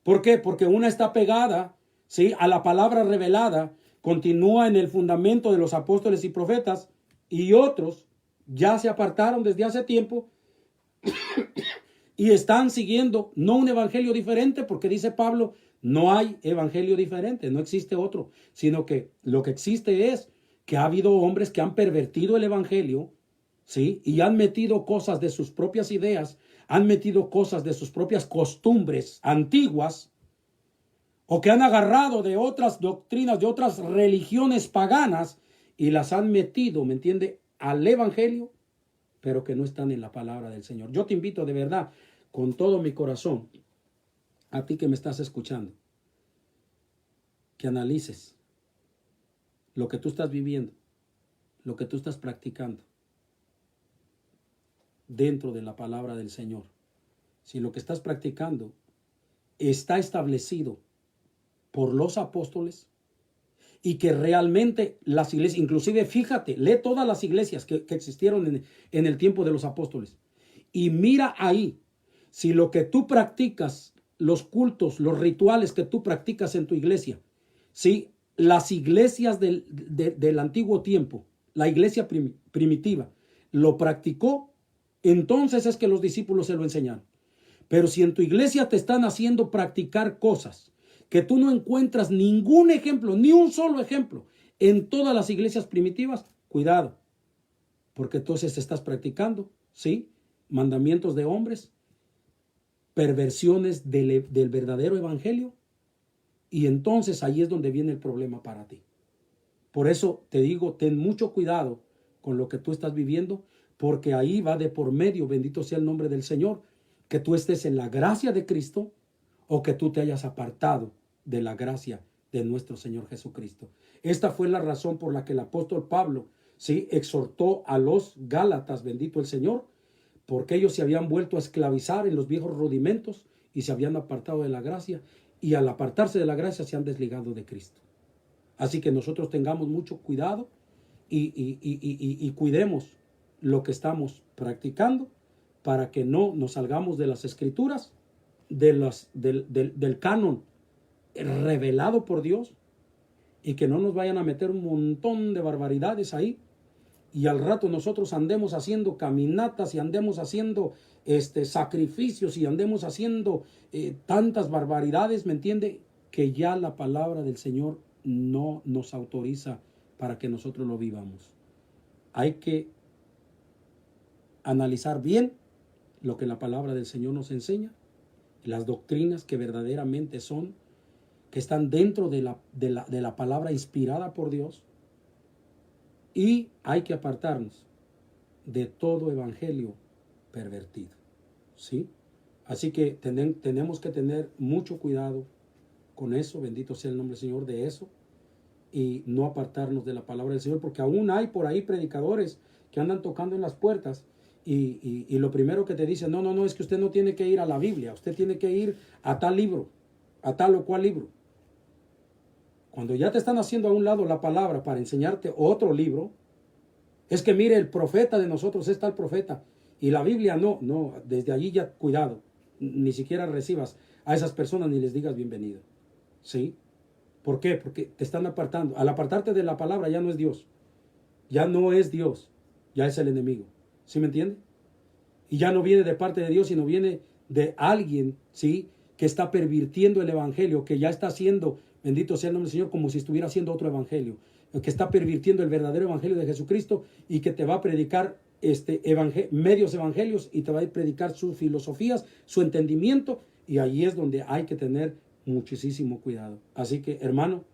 ¿Por qué? Porque una está pegada, ¿sí?, a la palabra revelada, continúa en el fundamento de los apóstoles y profetas, y otros ya se apartaron desde hace tiempo y están siguiendo no un evangelio diferente, porque dice Pablo, no hay evangelio diferente, no existe otro, sino que lo que existe es que ha habido hombres que han pervertido el evangelio, ¿sí?, y han metido cosas de sus propias ideas, han metido cosas de sus propias costumbres antiguas, o que han agarrado de otras doctrinas, de otras religiones paganas, y las han metido, ¿me entiende?, al evangelio, pero que no están en la palabra del Señor. Yo te invito de verdad, con todo mi corazón, a ti que me estás escuchando, que analices lo que tú estás viviendo, lo que tú estás practicando dentro de la palabra del Señor. Si lo que estás practicando está establecido por los apóstoles y que realmente las iglesias, inclusive fíjate, lee todas las iglesias que existieron en el tiempo de los apóstoles y mira ahí si lo que tú practicas, los cultos, los rituales que tú practicas en tu iglesia, si las iglesias del antiguo tiempo, la iglesia primitiva, lo practicó, entonces es que los discípulos se lo enseñaron. Pero si en tu iglesia te están haciendo practicar cosas que tú no encuentras ningún ejemplo, ni un solo ejemplo en todas las iglesias primitivas, cuidado, porque entonces estás practicando, ¿sí?, mandamientos de hombres, perversiones del verdadero evangelio, y entonces ahí es donde viene el problema para ti. Por eso te digo, ten mucho cuidado con lo que tú estás viviendo, porque ahí va de por medio, bendito sea el nombre del Señor, que tú estés en la gracia de Cristo o que tú te hayas apartado de la gracia de nuestro Señor Jesucristo. Esta fue la razón por la que el apóstol Pablo, ¿sí?, exhortó a los Gálatas, bendito el Señor, porque ellos se habían vuelto a esclavizar en los viejos rudimentos y se habían apartado de la gracia, y al apartarse de la gracia se han desligado de Cristo. Así que nosotros tengamos mucho cuidado y cuidemos lo que estamos practicando para que no nos salgamos de las escrituras, del canon revelado por Dios, y que no nos vayan a meter un montón de barbaridades ahí y al rato nosotros andemos haciendo caminatas y andemos haciendo sacrificios y andemos haciendo tantas barbaridades, ¿me entiende?, que ya la palabra del Señor no nos autoriza para que nosotros lo vivamos. Hay que analizar bien lo que la palabra del Señor nos enseña, las doctrinas que verdaderamente son, que están dentro de la palabra inspirada por Dios, y hay que apartarnos de todo evangelio pervertido, ¿sí? Así que tenemos que tener mucho cuidado con eso, bendito sea el nombre del Señor, de eso, y no apartarnos de la palabra del Señor, porque aún hay por ahí predicadores que andan tocando en las puertas y lo primero que te dicen, no, es que usted no tiene que ir a la Biblia, usted tiene que ir a tal libro, a tal o cual libro. Cuando ya te están haciendo a un lado la palabra para enseñarte otro libro, es que mire, el profeta de nosotros es tal profeta, y la Biblia no, desde allí ya cuidado, ni siquiera recibas a esas personas ni les digas bienvenido, ¿sí? ¿Por qué? Porque te están apartando. Al apartarte de la palabra ya no es Dios. Ya no es Dios. Ya es el enemigo. ¿Sí me entiende? Y ya no viene de parte de Dios, sino viene de alguien, ¿sí? Que está pervirtiendo el evangelio, que ya está haciendo, bendito sea el nombre del Señor, como si estuviera haciendo otro evangelio. Que está pervirtiendo el verdadero evangelio de Jesucristo y que te va a predicar medios evangelios y te va a predicar sus filosofías, su entendimiento, y ahí es donde hay que tener muchísimo cuidado. Así que, hermano,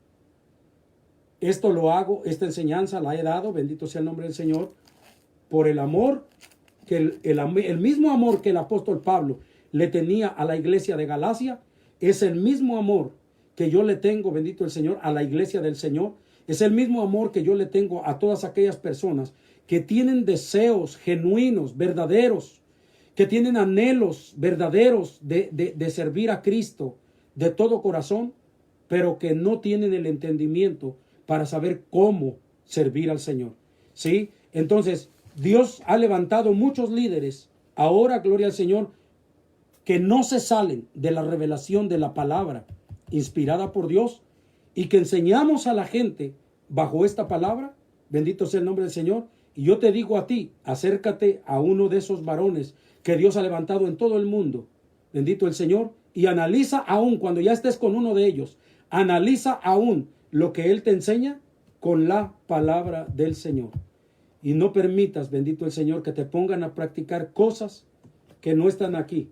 esto lo hago, esta enseñanza la he dado, bendito sea el nombre del Señor, por el amor, que el mismo amor que el apóstol Pablo le tenía a la iglesia de Galacia, es el mismo amor que yo le tengo, bendito el Señor, a la iglesia del Señor. Es el mismo amor que yo le tengo a todas aquellas personas que tienen deseos genuinos, verdaderos, que tienen anhelos verdaderos de servir a Cristo de todo corazón, pero que no tienen el entendimiento para saber cómo servir al Señor, ¿sí? Entonces, Dios ha levantado muchos líderes, ahora, gloria al Señor, que no se salen de la revelación de la palabra inspirada por Dios, y que enseñamos a la gente bajo esta palabra, bendito sea el nombre del Señor. Y yo te digo a ti, acércate a uno de esos varones que Dios ha levantado en todo el mundo, bendito el Señor, y analiza aún, cuando ya estés con uno de ellos, analiza aún lo que Él te enseña con la palabra del Señor. Y no permitas, bendito el Señor, que te pongan a practicar cosas que no están aquí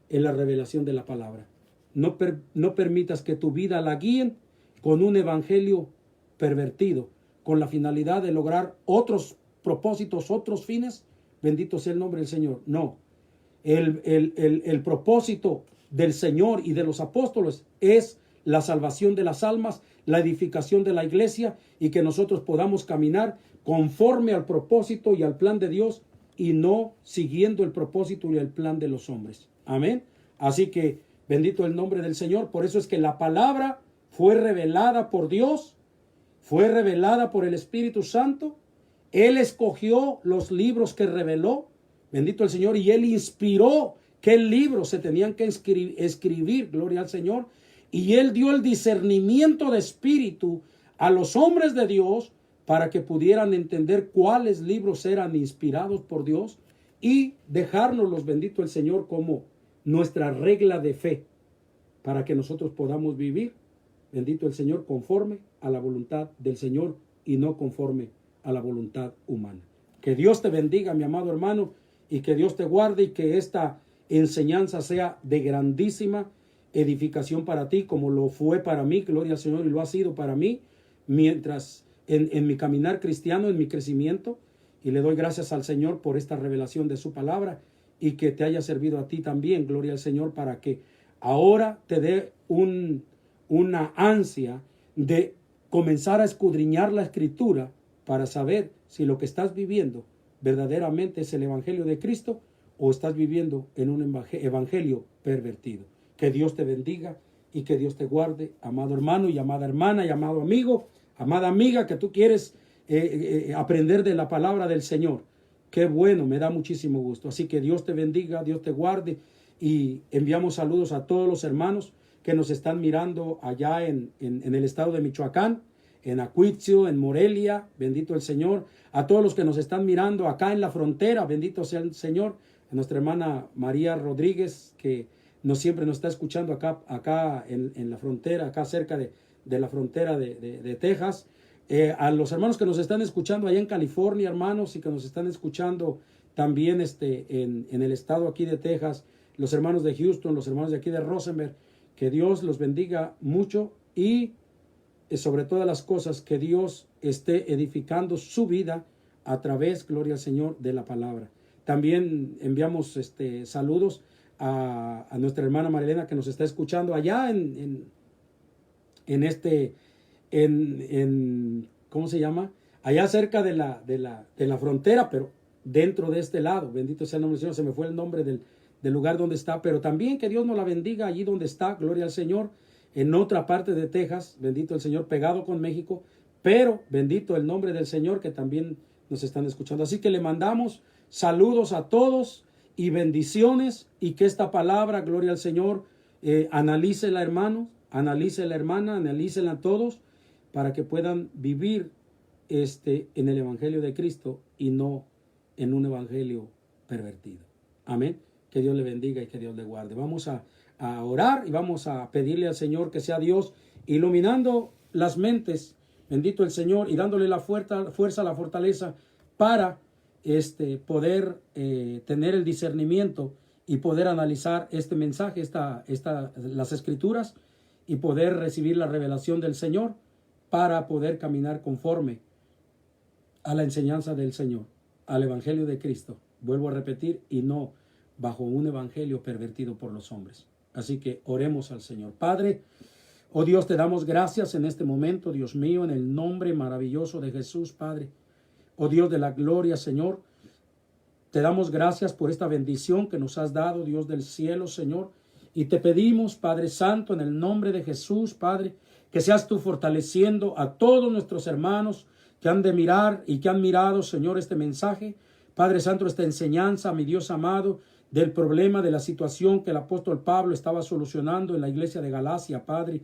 en la revelación de la palabra. No permitas que tu vida la guíen con un evangelio pervertido, con la finalidad de lograr otros propósitos, otros fines. Bendito sea el nombre del Señor. No. El propósito del Señor y de los apóstoles es la salvación de las almas, la edificación de la iglesia, y que nosotros podamos caminar conforme al propósito y al plan de Dios, y no siguiendo el propósito y el plan de los hombres. Amén. Así que bendito el nombre del Señor. Por eso es que la palabra fue revelada por Dios, fue revelada por el Espíritu Santo. Él escogió los libros que reveló, bendito el Señor, y Él inspiró qué libros se tenían que escribir, gloria al Señor. Y Él dio el discernimiento de espíritu a los hombres de Dios para que pudieran entender cuáles libros eran inspirados por Dios y dejárnoslos, bendito el Señor, como nuestra regla de fe, para que nosotros podamos vivir, bendito el Señor, conforme a la voluntad del Señor y no conforme a la voluntad humana. Que Dios te bendiga, mi amado hermano, y que Dios te guarde, y que esta enseñanza sea de grandísima edificación para ti, como lo fue para mí, gloria al Señor, y lo ha sido para mí, mientras en mi caminar cristiano, en mi crecimiento. Y le doy gracias al Señor por esta revelación de su palabra, y que te haya servido a ti también, gloria al Señor, para que ahora te dé una ansia de comenzar a escudriñar la Escritura para saber si lo que estás viviendo verdaderamente es el Evangelio de Cristo o estás viviendo en un evangelio pervertido. Que Dios te bendiga y que Dios te guarde, amado hermano y amada hermana y amado amigo, amada amiga, que tú quieres aprender de la palabra del Señor. Qué bueno, me da muchísimo gusto. Así que Dios te bendiga, Dios te guarde, y enviamos saludos a todos los hermanos que nos están mirando allá en el estado de Michoacán, en Acuitzio, en Morelia, bendito el Señor. A todos los que nos están mirando acá en la frontera, bendito sea el Señor. A nuestra hermana María Rodríguez, que no siempre nos está escuchando acá en la frontera, acá cerca de la frontera de Texas. A los hermanos que nos están escuchando allá en California, hermanos, y que nos están escuchando también en el estado aquí de Texas, los hermanos de Houston, los hermanos de aquí de Rosenberg, que Dios los bendiga mucho y sobre todas las cosas que Dios esté edificando su vida a través, gloria al Señor, de la palabra. También enviamos saludos a nuestra hermana Marilena que nos está escuchando allá ¿cómo se llama? Allá cerca de la frontera, pero dentro de este lado. Bendito sea el nombre del Señor. Se me fue el nombre del lugar donde está, pero también que Dios nos la bendiga allí donde está, gloria al Señor, en otra parte de Texas, bendito el Señor, pegado con México, pero bendito el nombre del Señor que también nos están escuchando. Así que le mandamos saludos a todos y bendiciones, y que esta palabra, gloria al Señor, analícela, hermano, analícela, hermana, analícela todos, para que puedan vivir en el Evangelio de Cristo y no en un evangelio pervertido. Amén. Que Dios le bendiga y que Dios le guarde. Vamos a orar y vamos a pedirle al Señor que sea Dios iluminando las mentes, bendito el Señor, y dándole la fuerza, la fortaleza para poder tener el discernimiento y poder analizar este mensaje, las escrituras, y poder recibir la revelación del Señor para poder caminar conforme a la enseñanza del Señor, al Evangelio de Cristo. Vuelvo a repetir, y no bajo un evangelio pervertido por los hombres. Así que oremos al Señor. Padre, oh Dios, te damos gracias en este momento, Dios mío, en el nombre maravilloso de Jesús, Padre. Oh Dios de la gloria, Señor, te damos gracias por esta bendición que nos has dado, Dios del cielo, Señor. Y te pedimos, Padre Santo, en el nombre de Jesús, Padre, que seas tú fortaleciendo a todos nuestros hermanos que han de mirar y que han mirado, Señor, este mensaje. Padre Santo, esta enseñanza, mi Dios amado, del problema, de la situación que el apóstol Pablo estaba solucionando en la iglesia de Galacia, Padre.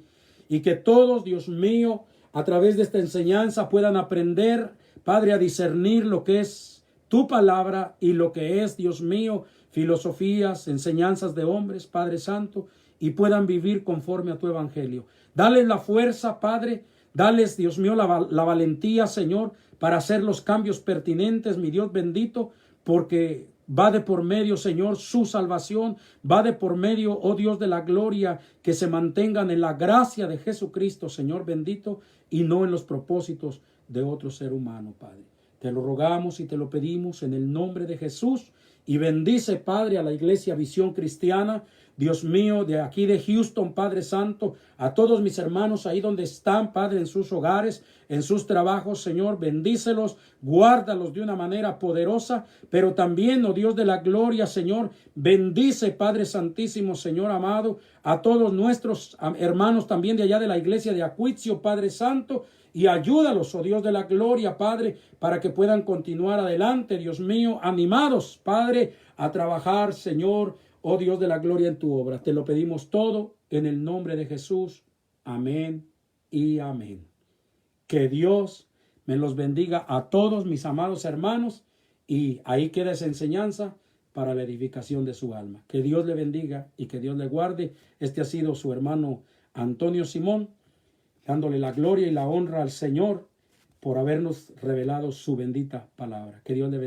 Y que todos, Dios mío, a través de esta enseñanza puedan aprender, Padre, a discernir lo que es tu palabra y lo que es, Dios mío, filosofías, enseñanzas de hombres, Padre Santo, y puedan vivir conforme a tu evangelio. Dales la fuerza, Padre. Dales, Dios mío, la valentía, Señor, para hacer los cambios pertinentes, mi Dios bendito, porque va de por medio, Señor, su salvación, va de por medio, oh Dios de la gloria, que se mantengan en la gracia de Jesucristo, Señor bendito, y no en los propósitos de otro ser humano, Padre. Te lo rogamos y te lo pedimos en el nombre de Jesús, y bendice, Padre, a la iglesia Visión Cristiana, Dios mío, de aquí de Houston, Padre Santo, a todos mis hermanos ahí donde están, Padre, en sus hogares, en sus trabajos, Señor, bendícelos, guárdalos de una manera poderosa, pero también, oh Dios de la gloria, Señor, bendice, Padre Santísimo, Señor amado, a todos nuestros hermanos también de allá de la iglesia de Acuitzio, Padre Santo, y ayúdalos, oh Dios de la gloria, Padre, para que puedan continuar adelante, Dios mío, animados, Padre, a trabajar, Señor, oh Dios de la gloria, en tu obra. Te lo pedimos todo en el nombre de Jesús. Amén y amén. Que Dios me los bendiga a todos mis amados hermanos, y ahí queda esa enseñanza para la edificación de su alma. Que Dios le bendiga y que Dios le guarde. Este ha sido su hermano Antonio Simón, dándole la gloria y la honra al Señor por habernos revelado su bendita palabra. Que Dios le bendiga.